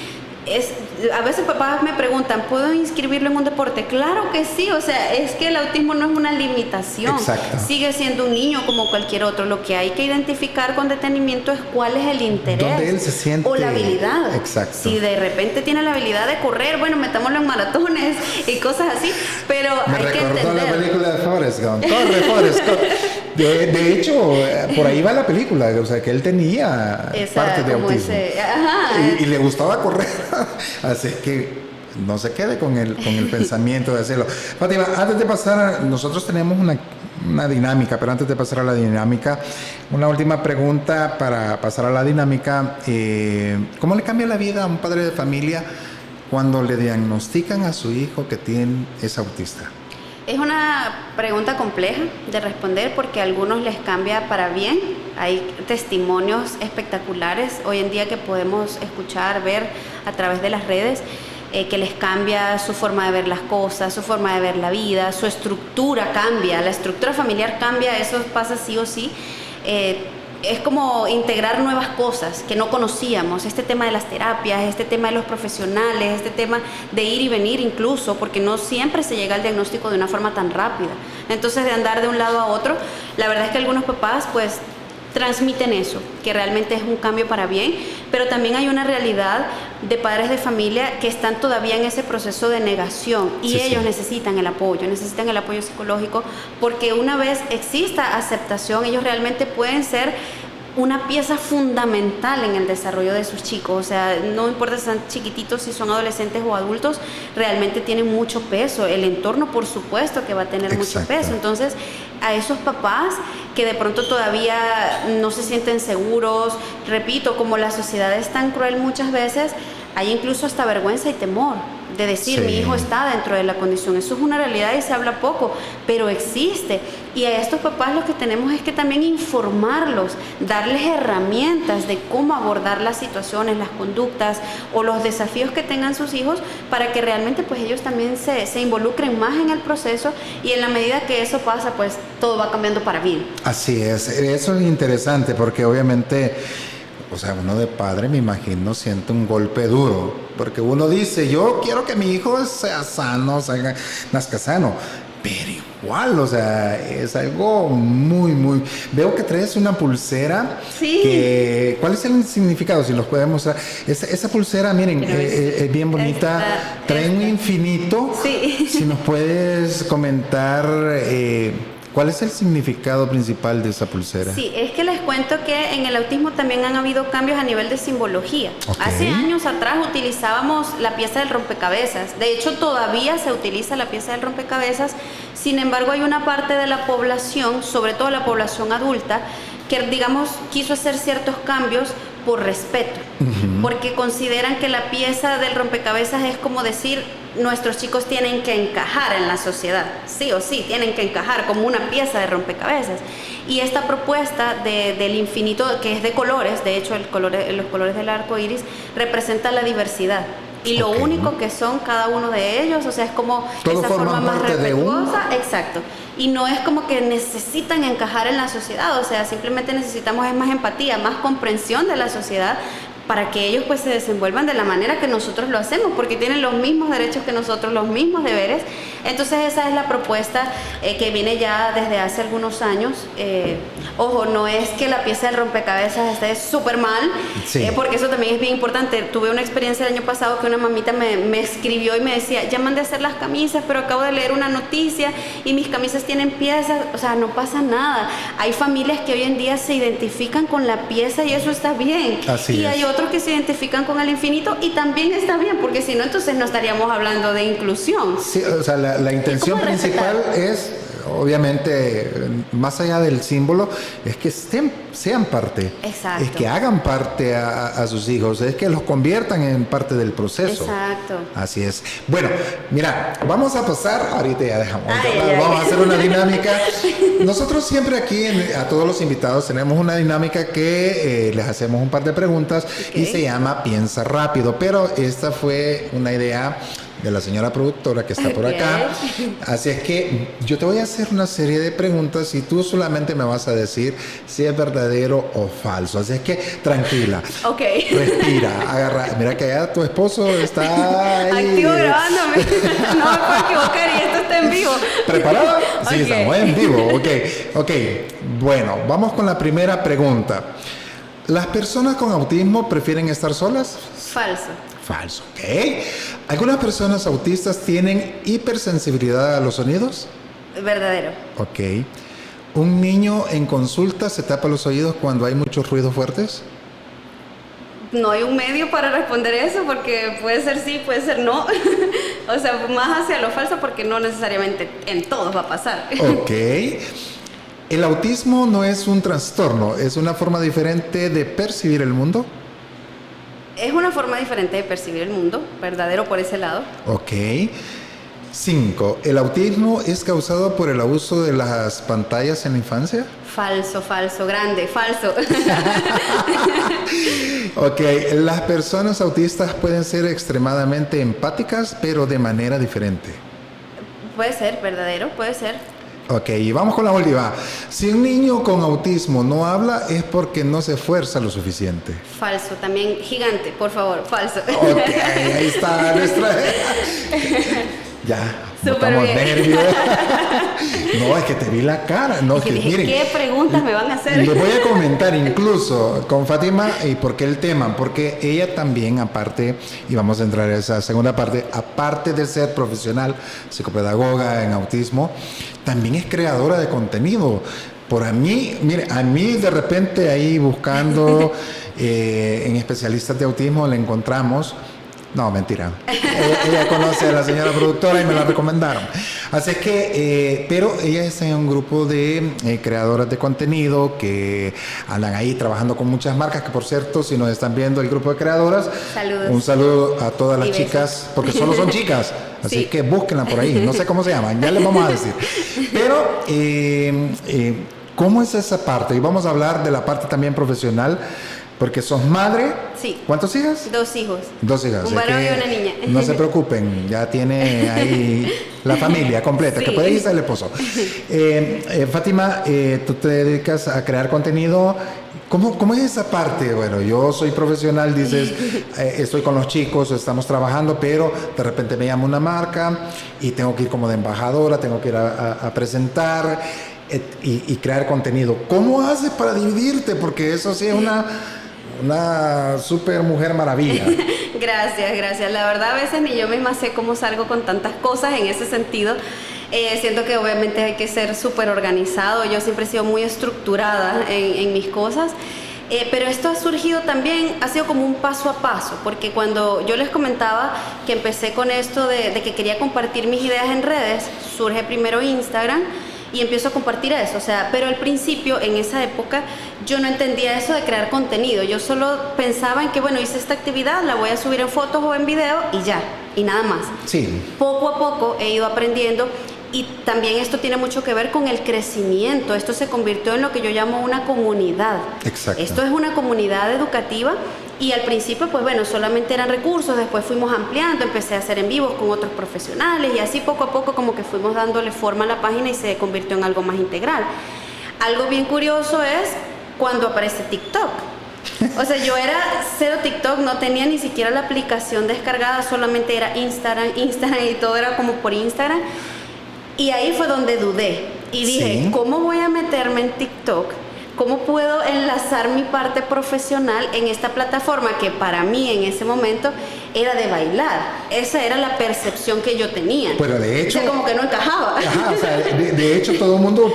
a veces papás me preguntan, ¿puedo inscribirlo en un deporte? Claro que sí, o sea, es que el autismo no es una limitación. Exacto. Sigue siendo un niño como cualquier otro. Lo que hay que identificar con detenimiento es cuál es el interés. Donde él se siente. O la habilidad. Exacto. Si de repente tiene la habilidad de correr, bueno, metámoslo en maratones y cosas así, pero Me hay que recordó entender. la película de Forrest Gump. Corre, Forrest, corre. De hecho, por ahí va la película, o sea, que él tenía parte de autismo. Y le gustaba correr. Así que no se quede con el pensamiento de hacerlo. Fátima, antes de pasar, nosotros tenemos una dinámica, pero antes de pasar a la dinámica, una última pregunta para pasar a la dinámica. ¿Cómo le cambia la vida a un padre de familia cuando le diagnostican a su hijo que es autista? Es una pregunta compleja de responder porque a algunos les cambia para bien. Hay testimonios espectaculares hoy en día que podemos escuchar, ver a través de las redes, que les cambia su forma de ver las cosas, su forma de ver la vida, su estructura cambia, la estructura familiar cambia, eso pasa sí o sí. Es como integrar nuevas cosas que no conocíamos, este tema de las terapias, este tema de los profesionales, este tema de ir y venir incluso, porque no siempre se llega al diagnóstico de una forma tan rápida. Entonces, de andar de un lado a otro, la verdad es que algunos papás pues transmiten eso, que realmente es un cambio para bien, pero también hay una realidad de padres de familia que están todavía en ese proceso de negación y ellos necesitan el apoyo psicológico, porque una vez exista aceptación, ellos realmente pueden ser una pieza fundamental en el desarrollo de sus chicos. O sea, no importa si son chiquititos, si son adolescentes o adultos, realmente tienen mucho peso. El entorno, por supuesto, que va a tener mucho peso. Entonces, a esos papás que de pronto todavía no se sienten seguros, repito, como la sociedad es tan cruel muchas veces, hay incluso hasta vergüenza y temor de decir, mi hijo está dentro de la condición. Eso es una realidad y se habla poco, pero existe. Y a estos papás lo que tenemos es que también informarlos, darles herramientas de cómo abordar las situaciones, las conductas o los desafíos que tengan sus hijos para que realmente pues ellos también se involucren más en el proceso, y en la medida que eso pasa pues todo va cambiando para bien. Así es, eso es interesante porque obviamente, o sea, uno de padre, me imagino, siente un golpe duro, porque uno dice, yo quiero que mi hijo sea sano, nazca sano, pero igual, o sea, es algo muy... Veo que traes una pulsera. Sí. ¿Cuál es el significado? Si los puedes mostrar. Esa pulsera, miren, es bien bonita, trae un infinito. Sí. Si nos puedes comentar... ¿cuál es el significado principal de esa pulsera? Sí, es que les cuento que en el autismo también han habido cambios a nivel de simbología. Hace años atrás utilizábamos la pieza del rompecabezas. De hecho, todavía se utiliza la pieza del rompecabezas. Sin embargo, hay una parte de la población, sobre todo la población adulta, que, digamos, quiso hacer ciertos cambios por respeto, porque consideran que la pieza del rompecabezas es como decir, nuestros chicos tienen que encajar en la sociedad, sí o sí, tienen que encajar como una pieza de rompecabezas. Y esta propuesta del infinito, que es de colores, de hecho los colores del arco iris representan la diversidad. Y lo único que son cada uno de ellos, o sea, es como todo esa forma más respetuosa. Exacto. Y no es como que necesitan encajar en la sociedad, o sea, simplemente necesitamos es más empatía, más comprensión de la sociedad, para que ellos pues se desenvuelvan de la manera que nosotros lo hacemos, porque tienen los mismos derechos que nosotros, los mismos deberes. Entonces esa es la propuesta que viene ya desde hace algunos años. Ojo, no es que la pieza del rompecabezas esté súper mal, porque eso también es bien importante. Tuve una experiencia el año pasado que una mamita me escribió y me decía, ya mandé a hacer las camisas, pero acabo de leer una noticia y mis camisas tienen piezas. O sea, no pasa nada. Hay familias que hoy en día se identifican con la pieza y eso está bien. Así es. Hay otros que se identifican con el infinito y también está bien, porque si no, entonces no estaríamos hablando de inclusión. Sí, o sea, la intención principal es, obviamente, más allá del símbolo, es que sean parte. Exacto. Es que hagan parte a sus hijos, es que los conviertan en parte del proceso. Exacto. Así es. Bueno, mira, vamos a pasar, ahorita ya dejamos, Ay. vamos a hacer una dinámica. Nosotros siempre aquí, a todos los invitados, tenemos una dinámica que les hacemos un par de preguntas y se llama Piensa Rápido, pero esta fue una idea de la señora productora que está por acá. Así es que yo te voy a hacer una serie de preguntas y tú solamente me vas a decir si es verdadero o falso. Así es que tranquila. Ok. Respira, agarra. Mira que allá tu esposo está ahí. Activo grabándome. No me puedo equivocar y esto está en vivo. ¿Preparada? Sí, Ok. estamos en vivo. Ok. Bueno, vamos con la primera pregunta. ¿Las personas con autismo prefieren estar solas? Falso. Falso, ok. ¿Algunas personas autistas tienen hipersensibilidad a los sonidos? Verdadero. Ok. ¿Un niño en consulta se tapa los oídos cuando hay muchos ruidos fuertes? No hay un medio para responder eso porque puede ser sí, puede ser no. O sea, más hacia lo falso porque no necesariamente en todos va a pasar. Ok. ¿El autismo no es un trastorno, es una forma diferente de percibir el mundo? Es una forma diferente de percibir el mundo, verdadero por ese lado. Ok. 5. ¿El autismo es causado por el abuso de las pantallas en la infancia? Falso, grande, falso. Ok. ¿Las personas autistas pueden ser extremadamente empáticas, pero de manera diferente? Puede ser, verdadero, puede ser. Ok, y vamos con la última. Si un niño con autismo no habla, es porque no se esfuerza lo suficiente. Falso, también gigante, por favor, falso. Ok, ahí está nuestra... Ya, Súper estamos bien. nervios. No, es que te vi la cara. No, Y que dije, miren, ¿qué preguntas me van a hacer? les voy a comentar incluso con Fátima y por qué el tema, porque ella también, aparte, y vamos a entrar a esa segunda parte, aparte de ser profesional, psicopedagoga en autismo, también es creadora de contenido. Por a mí, mire, a mí de repente ahí buscando en especialistas de autismo le encontramos. No, mentira. Ella conoce a la señora productora y me la recomendaron. Así es que, pero ella está en un grupo de creadoras de contenido que andan ahí trabajando con muchas marcas, que por cierto, si nos están viendo el grupo de creadoras, Saludos. un saludo a todas las Y besos. chicas, porque solo son chicas. Así Sí. que búsquenla por ahí. No sé cómo se llaman, ya les vamos a decir. Pero, ¿cómo es esa parte? Y vamos a hablar de la parte también profesional. Porque sos madre. Sí. ¿Cuántos hijas? 2 hijos. 2 hijas. Un es varón que y una niña. No se preocupen, ya tiene ahí la familia completa, Sí. que puede irse el esposo. Fátima, tú te dedicas a crear contenido. ¿Cómo es esa parte? Bueno, yo soy profesional, dices, estoy con los chicos, estamos trabajando, pero de repente me llama una marca y tengo que ir como de embajadora, tengo que ir a presentar y crear contenido. ¿Cómo haces para dividirte? Porque eso sí es una super mujer maravilla. Gracias. La verdad, a veces ni yo misma sé cómo salgo con tantas cosas en ese sentido. Siento que obviamente hay que ser súper organizado. Yo siempre he sido muy estructurada en mis cosas. Pero esto ha surgido también, ha sido como un paso a paso, porque cuando yo les comentaba que empecé con esto de que quería compartir mis ideas en redes, surge primero Instagram y empiezo a compartir eso, o sea, pero al principio, en esa época, yo no entendía eso de crear contenido. Yo solo pensaba en que, bueno, hice esta actividad, la voy a subir en fotos o en video y ya, y nada más. Sí. Poco a poco he ido aprendiendo y también esto tiene mucho que ver con el crecimiento. Esto se convirtió en lo que yo llamo una comunidad. Exacto. Esto es una comunidad educativa y al principio, pues bueno, solamente eran recursos, después fuimos ampliando, empecé a hacer en vivos con otros profesionales y así poco a poco como que fuimos dándole forma a la página y se convirtió en algo más integral. Algo bien curioso es cuando aparece TikTok. O sea, yo era cero TikTok, no tenía ni siquiera la aplicación descargada, solamente era Instagram y todo era como por Instagram. Y ahí fue donde dudé y dije, Sí. ¿cómo voy a meterme en TikTok? ¿Cómo puedo enlazar mi parte profesional en esta plataforma que para mí en ese momento era de bailar? Esa era la percepción que yo tenía. Pero de hecho... O sea, como que no encajaba. Ajá, o sea, de hecho todo el mundo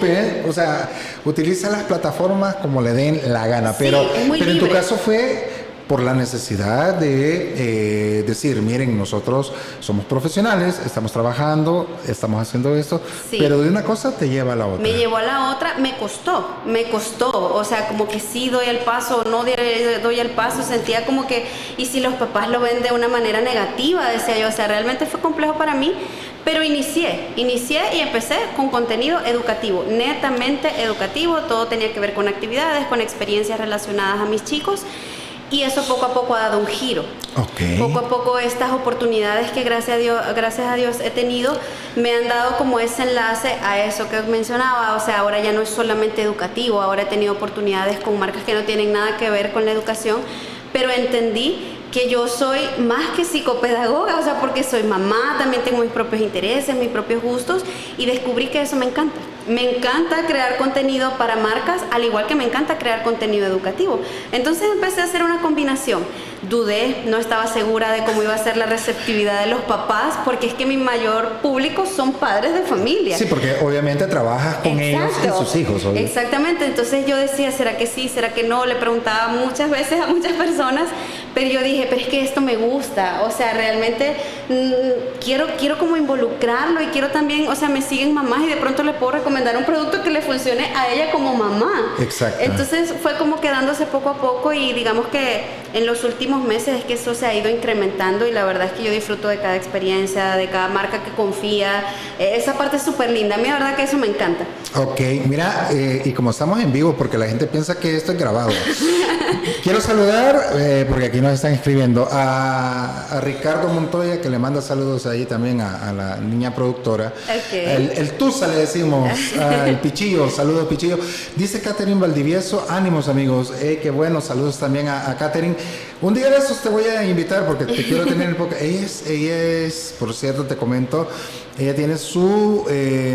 utiliza las plataformas como le den la gana, Sí, pero es muy en tu libre. caso fue por la necesidad de decir, miren, nosotros somos profesionales, estamos trabajando, estamos haciendo esto, Sí. pero de una cosa te lleva a la otra. Me llevó a la otra, me costó, o sea, como que sí doy el paso, no doy el paso, sentía como que, y si los papás lo ven de una manera negativa, decía yo, o sea, realmente fue complejo para mí, pero inicié y empecé con contenido educativo, netamente educativo, todo tenía que ver con actividades, con experiencias relacionadas a mis chicos, y eso poco a poco ha dado un giro. Ok. Poco a poco estas oportunidades que gracias a Dios he tenido me han dado como ese enlace a eso que mencionaba, o sea, ahora ya no es solamente educativo, ahora he tenido oportunidades con marcas que no tienen nada que ver con la educación, pero entendí que yo soy más que psicopedagoga, o sea, porque soy mamá, también tengo mis propios intereses, mis propios gustos, y descubrí que eso me encanta. Me encanta crear contenido para marcas, al igual que me encanta crear contenido educativo. Entonces empecé a hacer una combinación. Dudé, no estaba segura de cómo iba a ser la receptividad de los papás, porque es que mi mayor público son padres de familia. Sí, porque obviamente trabajas con ellos y sus hijos. Obvio. Exactamente, entonces yo decía, ¿será que sí? ¿Será que no? Le preguntaba muchas veces a muchas personas, pero yo dije, pero es que esto me gusta, o sea, realmente quiero como involucrarlo y quiero también, o sea, me siguen mamás y de pronto le puedo recomendar un producto que le funcione a ella como mamá. Exacto. Entonces fue como quedándose poco a poco y digamos que en los últimos meses es que eso se ha ido incrementando y la verdad es que yo disfruto de cada experiencia, de cada marca que confía. Esa parte es súper linda, a mí la verdad que eso me encanta. Ok, mira, y como estamos en vivo, porque la gente piensa que esto es grabado, quiero saludar, porque aquí nos están escribiendo, a Ricardo Montoya, que le manda saludos ahí también a la niña productora. Okay. El Tusa le decimos, al Pichillo, saludos Pichillo. Dice Catherine Valdivieso, ánimos amigos, qué bueno, saludos también a Catherine. Un día de esos te voy a invitar porque te quiero tener en el podcast. Ella es, por cierto, te comento, ella tiene su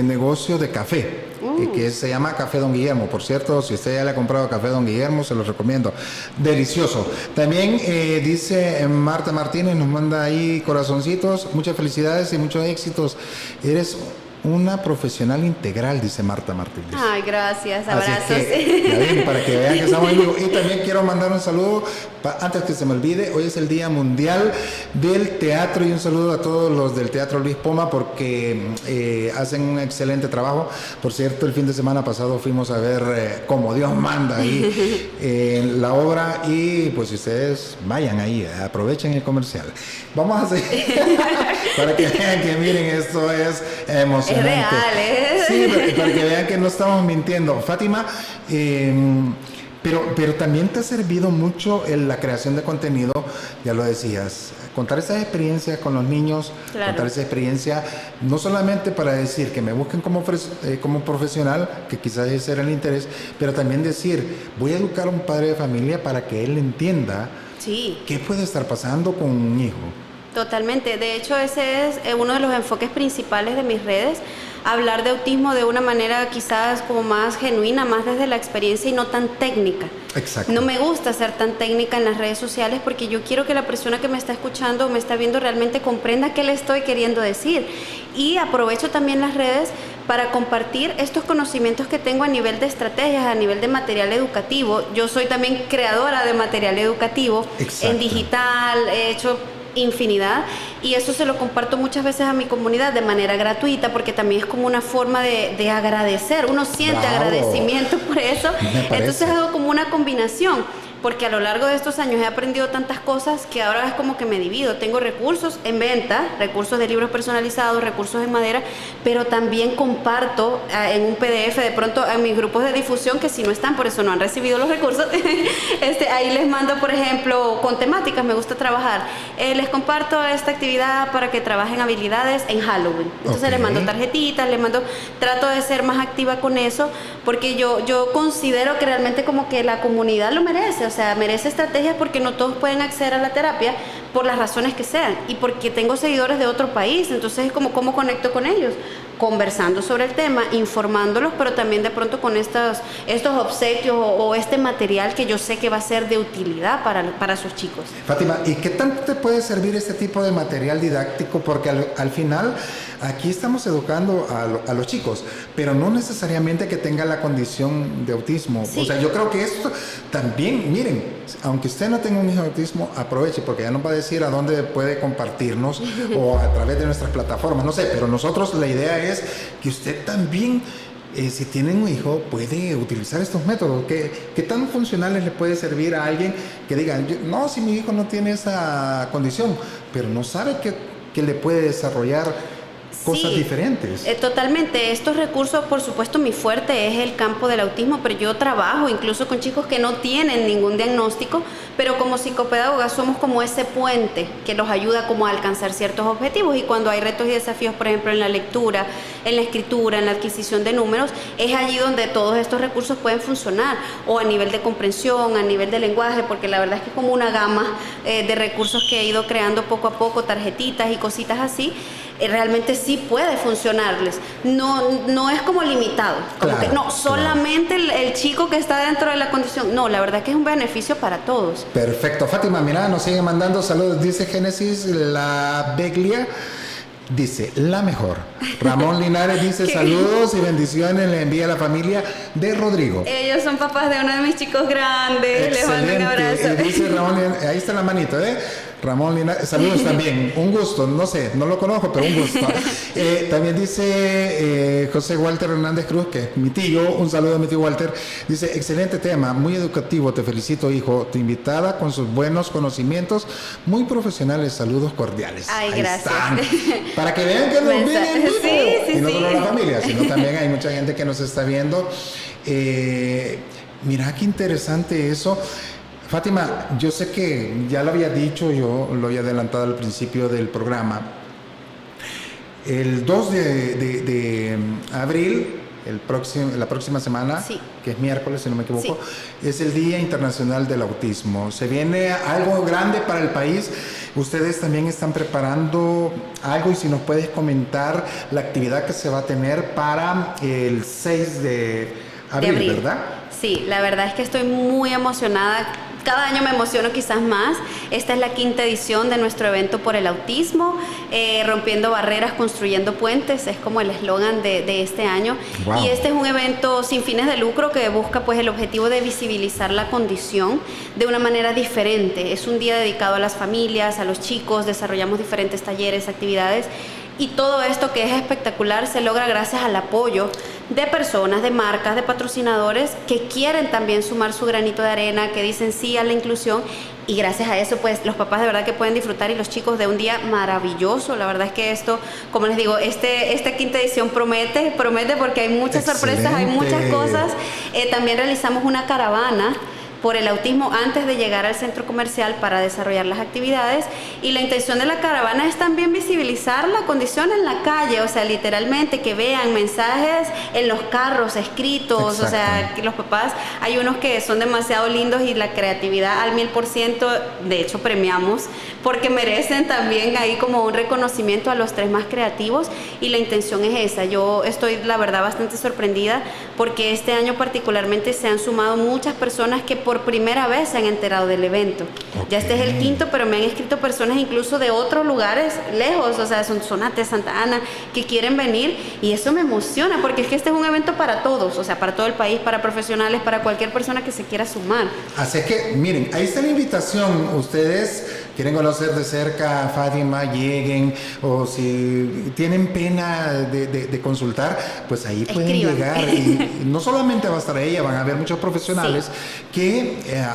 negocio de café. Que se llama Café Don Guillermo. Por cierto, si usted ya le ha comprado Café Don Guillermo, se lo recomiendo. Delicioso. También dice Marta Martínez, nos manda ahí corazoncitos. Muchas felicidades y muchos éxitos. Eres una profesional integral, dice Marta Martínez. Ay, gracias, Así abrazos. que, ya ven, para que vean que estamos en vivo. Y también quiero mandar un saludo, antes que se me olvide, hoy es el Día Mundial del Teatro y un saludo a todos los del Teatro Luis Poma porque hacen un excelente trabajo. Por cierto, el fin de semana pasado fuimos a ver Como Dios manda ahí la obra y pues ustedes vayan ahí, aprovechen el comercial. Vamos a seguir para que vean que miren, esto es emocionante. Es real, ¿eh? Sí, para que vean que no estamos mintiendo. Fátima, pero también te ha servido mucho la creación de contenido, ya lo decías, contar esas experiencias con los niños, Claro. contar esa experiencia, no solamente para decir que me busquen como profesional, que quizás ese era el interés, pero también decir, voy a educar a un padre de familia para que él entienda Sí. qué puede estar pasando con un hijo. Totalmente. De hecho, ese es uno de los enfoques principales de mis redes. Hablar de autismo de una manera quizás como más genuina, más desde la experiencia y no tan técnica. Exacto. No me gusta ser tan técnica en las redes sociales porque yo quiero que la persona que me está escuchando o me está viendo realmente comprenda qué le estoy queriendo decir. Y aprovecho también las redes para compartir estos conocimientos que tengo a nivel de estrategias, a nivel de material educativo. Yo soy también creadora de material educativo. Exacto. En digital, he hecho infinidad y eso se lo comparto muchas veces a mi comunidad de manera gratuita porque también es como una forma de agradecer, uno siente Bravo. agradecimiento por eso, Me parece. entonces hago como una combinación porque a lo largo de estos años he aprendido tantas cosas que ahora es como que me divido, tengo recursos en venta, recursos de libros personalizados, recursos en madera, pero también comparto en un PDF de pronto en mis grupos de difusión que si no están, por eso no han recibido los recursos, ahí les mando por ejemplo con temáticas, me gusta trabajar, les comparto esta actividad para que trabajen habilidades en Halloween, entonces Ok. les mando tarjetitas, trato de ser más activa con eso porque yo considero que realmente como que la comunidad lo merece, o sea, merece estrategias porque no todos pueden acceder a la terapia por las razones que sean y porque tengo seguidores de otro país, entonces es como cómo conecto con ellos, conversando sobre el tema, informándolos, pero también de pronto con estos obsequios o este material que yo sé que va a ser de utilidad para sus chicos. Fátima, ¿y qué tanto te puede servir este tipo de material didáctico? Porque al final aquí estamos educando a los chicos, pero no necesariamente que tenga la condición de autismo. Sí. O sea, yo creo que esto también, miren, aunque usted no tenga un hijo de autismo, aproveche, porque ya nos va a decir a dónde puede compartirnos o a través de nuestras plataformas, no sé, pero nosotros la idea es que usted también, si tiene un hijo, puede utilizar estos métodos. ¿Qué tan funcionales le puede servir a alguien que diga, no, si mi hijo no tiene esa condición, pero no sabe que le puede desarrollar cosas Sí, diferentes? Totalmente. Estos recursos, por supuesto, mi fuerte es el campo del autismo, pero yo trabajo incluso con chicos que no tienen ningún diagnóstico, pero como psicopedagoga somos como ese puente que los ayuda como a alcanzar ciertos objetivos, y cuando hay retos y desafíos, por ejemplo, en la lectura, en la escritura, en la adquisición de números, es allí donde todos estos recursos pueden funcionar, o a nivel de comprensión, a nivel de lenguaje, porque la verdad es que es como una gama de recursos que he ido creando poco a poco, tarjetitas y cositas así. Realmente sí puede funcionarles, no es como limitado, como Claro, que no, solamente el chico que está dentro de la condición, no, la verdad que es un beneficio para todos. Perfecto. Fátima, mira, nos sigue mandando saludos. Dice Génesis, la Beglia. Dice, la mejor. Ramón Linares dice, saludos y bendiciones le envía a la familia de Rodrigo. Ellos son papás de uno de mis chicos grandes, les mando un abrazo. Y dice Ramón Linares, ahí está la manito, Ramón Linares, saludos también, un gusto, no sé, no lo conozco, pero un gusto. También dice José Walter Hernández Cruz, que es mi tío, un saludo a mi tío Walter, dice, excelente tema, muy educativo, te felicito, hijo, tu invitada con sus buenos conocimientos, muy profesionales, saludos cordiales. Ay, Ahí gracias. están. Para que vean que nos vienen en vivo. Sí, Y no solo sí. la familia, sino también hay mucha gente que nos está viendo. Mira qué interesante eso. Fátima, yo sé que ya lo había dicho, yo lo había adelantado al principio del programa. El 2 de abril, la próxima semana, Sí. que es miércoles, si no me equivoco, Sí. es el Día Internacional del Autismo. Se viene algo grande para el país. Ustedes también están preparando algo, y si nos puedes comentar la actividad que se va a tener para el 6 de abril, ¿verdad? Sí, la verdad es que estoy muy emocionada. Cada año me emociono quizás más. Esta es la 5ª edición de nuestro evento por el autismo, rompiendo barreras, construyendo puentes, es como el eslogan de este año. Wow. Y este es un evento sin fines de lucro que busca pues el objetivo de visibilizar la condición de una manera diferente. Es un día dedicado a las familias, a los chicos, desarrollamos diferentes talleres, actividades. Y todo esto, que es espectacular, se logra gracias al apoyo de personas, de marcas, de patrocinadores que quieren también sumar su granito de arena, que dicen sí a la inclusión, y gracias a eso pues los papás de verdad que pueden disfrutar, y los chicos de un día maravilloso. La verdad es que esto, como les digo, esta 5ª edición promete porque hay muchas sorpresas, hay muchas cosas. También realizamos una caravana por el autismo antes de llegar al centro comercial para desarrollar las actividades, y la intención de la caravana es también visibilizar la condición en la calle, o sea, literalmente que vean mensajes en los carros escritos. Exacto. O sea, que los papás, hay unos que son demasiado lindos y la creatividad al 1000%, de hecho premiamos porque merecen también ahí como un reconocimiento a los 3 más creativos, y la intención es esa. Yo estoy la verdad bastante sorprendida porque este año particularmente se han sumado muchas personas que por primera vez se han enterado del evento. Okay. Ya este es el 5º, pero me han escrito personas incluso de otros lugares lejos, o sea, Sonsonate, Santa Ana, que quieren venir, y eso me emociona porque es que este es un evento para todos, o sea, para todo el país, para profesionales, para cualquier persona que se quiera sumar. Así que, miren, ahí está la invitación. Ustedes quieren conocer de cerca a Fátima, lleguen, o si tienen pena de consultar, pues ahí pueden Escriban. llegar. Y no solamente va a estar ella, van a haber muchos profesionales que,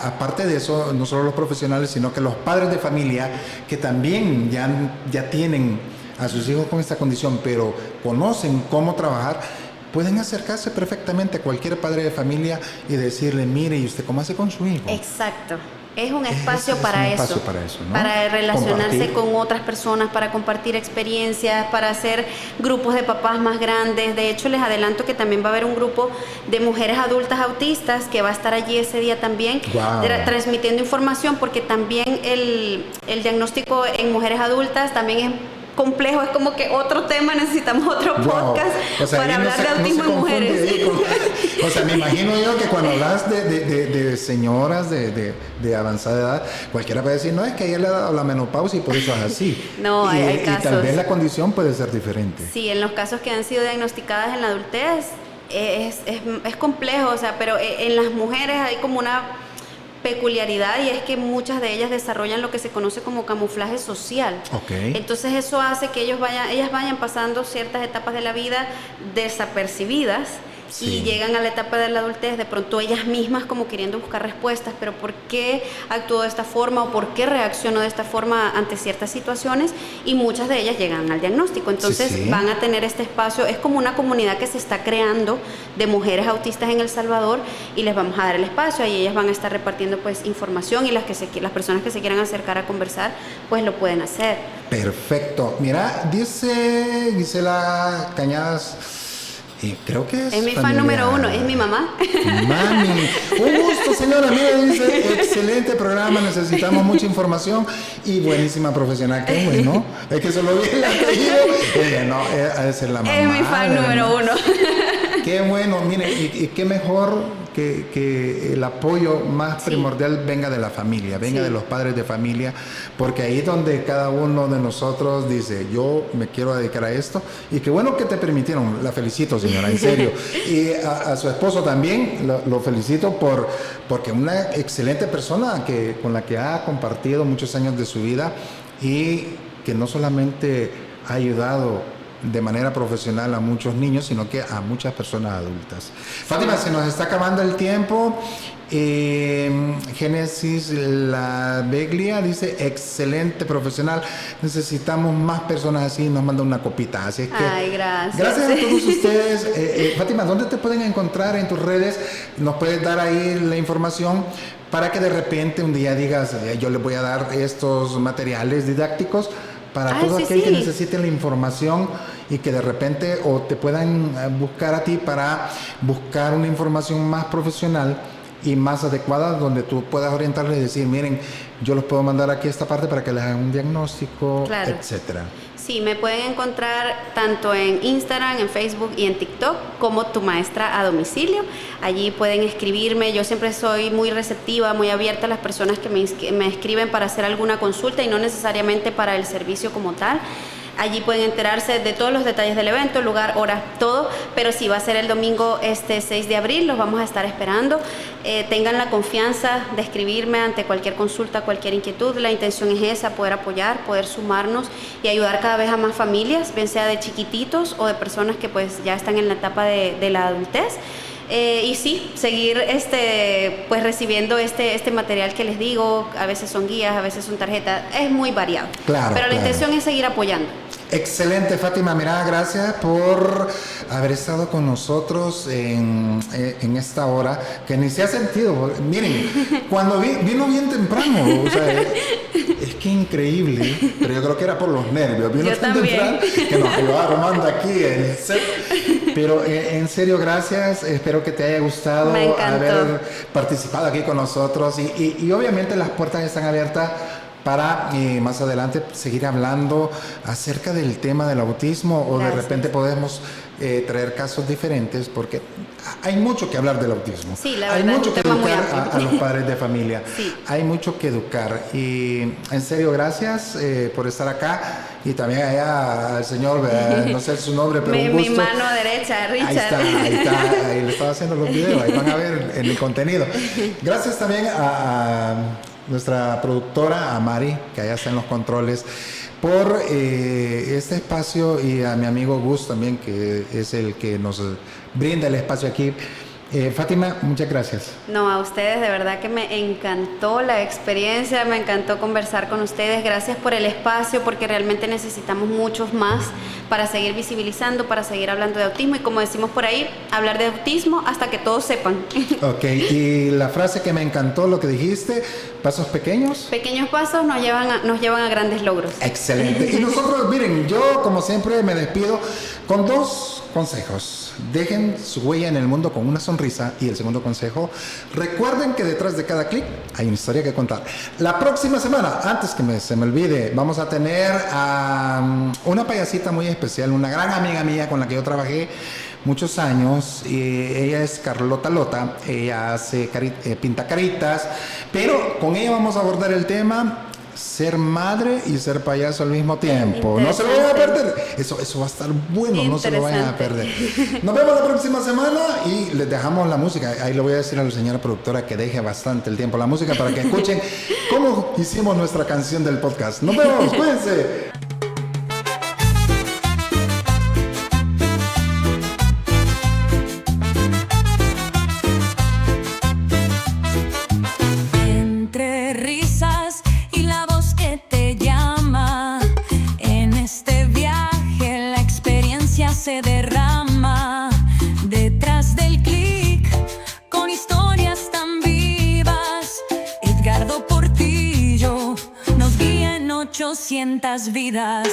aparte de eso, no solo los profesionales, sino que los padres de familia que también ya tienen a sus hijos con esta condición, pero conocen cómo trabajar, pueden acercarse perfectamente a cualquier padre de familia y decirle, mire, ¿y usted cómo hace con su hijo? Exacto. Es un espacio Es para un eso, espacio para eso, ¿no? para relacionarse Compartir. con otras personas, para compartir experiencias, para hacer grupos de papás más grandes. De hecho, les adelanto que también va a haber un grupo de mujeres adultas autistas que va a estar allí ese día también, Wow. transmitiendo información, porque también el diagnóstico en mujeres adultas también es complejo, es como que otro tema, necesitamos otro Wow. podcast O sea, para ahí hablar de no autismo se en confunde mujeres. ahí o sea, me imagino yo que cuando hablas de señoras de avanzada edad, cualquiera puede decir, no, es que a ella le ha dado la menopausia y por eso es así. No, hay y tal casos. vez la condición puede ser diferente. Sí, en los casos que han sido diagnosticadas en la adultez es complejo, o sea, pero en las mujeres hay como peculiaridad, y es que muchas de ellas desarrollan lo que se conoce como camuflaje social. Ok. Entonces eso hace que ellas vayan pasando ciertas etapas de la vida desapercibidas. Sí. Y llegan a la etapa de la adultez, de pronto ellas mismas como queriendo buscar respuestas, pero ¿por qué actuó de esta forma o por qué reaccionó de esta forma ante ciertas situaciones? Y muchas de ellas llegan al diagnóstico. Entonces Sí, sí. van a tener este espacio, es como una comunidad que se está creando de mujeres autistas en El Salvador, y les vamos a dar el espacio, y ellas van a estar repartiendo pues información, y las personas que se quieran acercar a conversar pues lo pueden hacer. Perfecto. Mira, dice Gisela Cañadas, y creo que Es mi fan número 1, es mi mamá. Mami, un gusto, señora. Mira, dice, excelente programa, necesitamos mucha información y buenísima profesional. Qué bueno. Es que se lo vi el apellido. No, ha de ser la mamá. Es mi fan número 1. Qué bueno, mire, y qué mejor que el apoyo más primordial venga de la familia, venga de los padres de familia, porque ahí es donde cada uno de nosotros dice, yo me quiero dedicar a esto, y qué bueno que te permitieron. La felicito, señora, en serio. Y a su esposo también lo felicito porque una excelente persona con la que ha compartido muchos años de su vida, y que no solamente ha ayudado de manera profesional a muchos niños, sino que a muchas personas adultas. Fátima, se nos está acabando el tiempo. Génesis La Beglia dice, excelente profesional, necesitamos más personas así, nos manda una copita. Así es que, ay, gracias. Gracias a todos ustedes. Fátima, ¿dónde te pueden encontrar en tus redes? ¿Nos puedes dar ahí la información para que de repente un día digas, yo les voy a dar estos materiales didácticos para todo aquel que necesiten la información, y que de repente o te puedan buscar a ti para buscar una información más profesional y más adecuada, donde tú puedas orientarles y decir, miren, yo los puedo mandar aquí a esta parte para que les hagan un diagnóstico, claro, etcétera. Sí, me pueden encontrar tanto en Instagram, en Facebook y en TikTok como Tu Maestra a Domicilio. Allí pueden escribirme. Yo siempre soy muy receptiva, muy abierta a las personas que me escriben para hacer alguna consulta, y no necesariamente para el servicio como tal. Allí pueden enterarse de todos los detalles del evento, lugar, hora, todo. Pero sí, va a ser el domingo 6 de abril, los vamos a estar esperando. Tengan la confianza de escribirme ante cualquier consulta, cualquier inquietud. La intención es esa, poder apoyar, poder sumarnos y ayudar cada vez a más familias, bien sea de chiquititos o de personas que pues ya están en la etapa de la adultez. Y sí, seguir pues recibiendo este material que les digo. A veces son guías, a veces son tarjetas, es muy variado. Claro, pero la intención es seguir apoyando. Excelente, Fátima. Mira, gracias por haber estado con nosotros en esta hora, que ni se ha sentido. Miren, cuando vino bien temprano, o sea, es que increíble, pero yo creo que era por los nervios. Vino tan temprano que nos quedó armando aquí el set. Pero en serio, gracias. Espero que te haya gustado haber participado aquí con nosotros, y obviamente las puertas están abiertas para más adelante seguir hablando acerca del tema del autismo, o de repente podemos traer casos diferentes, porque hay mucho que hablar del autismo. Sí, la hay verdad, mucho que educar a los padres de familia. Sí. Hay mucho que educar, y en serio, gracias por estar acá, y también allá al señor, no sé su nombre, pero un gusto. Mi mano derecha, Richard. Ahí está, ahí le estaba haciendo los videos, ahí van a ver en el contenido. Gracias también a nuestra productora, a Mari, que allá está en los controles, por este espacio, y a mi amigo Gus también, que es el que nos brinda el espacio aquí. Fátima, muchas gracias. No, a ustedes, de verdad que me encantó la experiencia, me encantó conversar con ustedes. Gracias por el espacio, porque realmente necesitamos muchos más para seguir visibilizando, para seguir hablando de autismo, y como decimos por ahí, hablar de autismo hasta que todos sepan. Ok, y la frase que me encantó, lo que dijiste, pasos pequeños. Pequeños pasos nos llevan a grandes logros. Excelente. Y nosotros, miren, yo como siempre me despido con 2 consejos. Dejen su huella en el mundo con una sonrisa. Y el segundo consejo, recuerden que detrás de cada clic hay una historia que contar. La próxima semana, antes que se me olvide, vamos a tener a una payasita muy especial, una gran amiga mía con la que yo trabajé muchos años, y ella es Carlota Lota. Ella hace pinta caritas, pero con ella vamos a abordar el tema ser madre y ser payaso al mismo tiempo. No se lo vayan a perder. Eso va a estar bueno, no se lo vayan a perder. Nos vemos la próxima semana y les dejamos la música. Ahí le voy a decir a la señora productora que deje bastante el tiempo la música para que escuchen cómo hicimos nuestra canción del podcast. Nos vemos, cuídense. Entre risas y la voz que te llama, en este viaje la experiencia se derrama. Detrás del clic, con historias tan vivas, Edgardo Portillo nos guía en 800 vidas.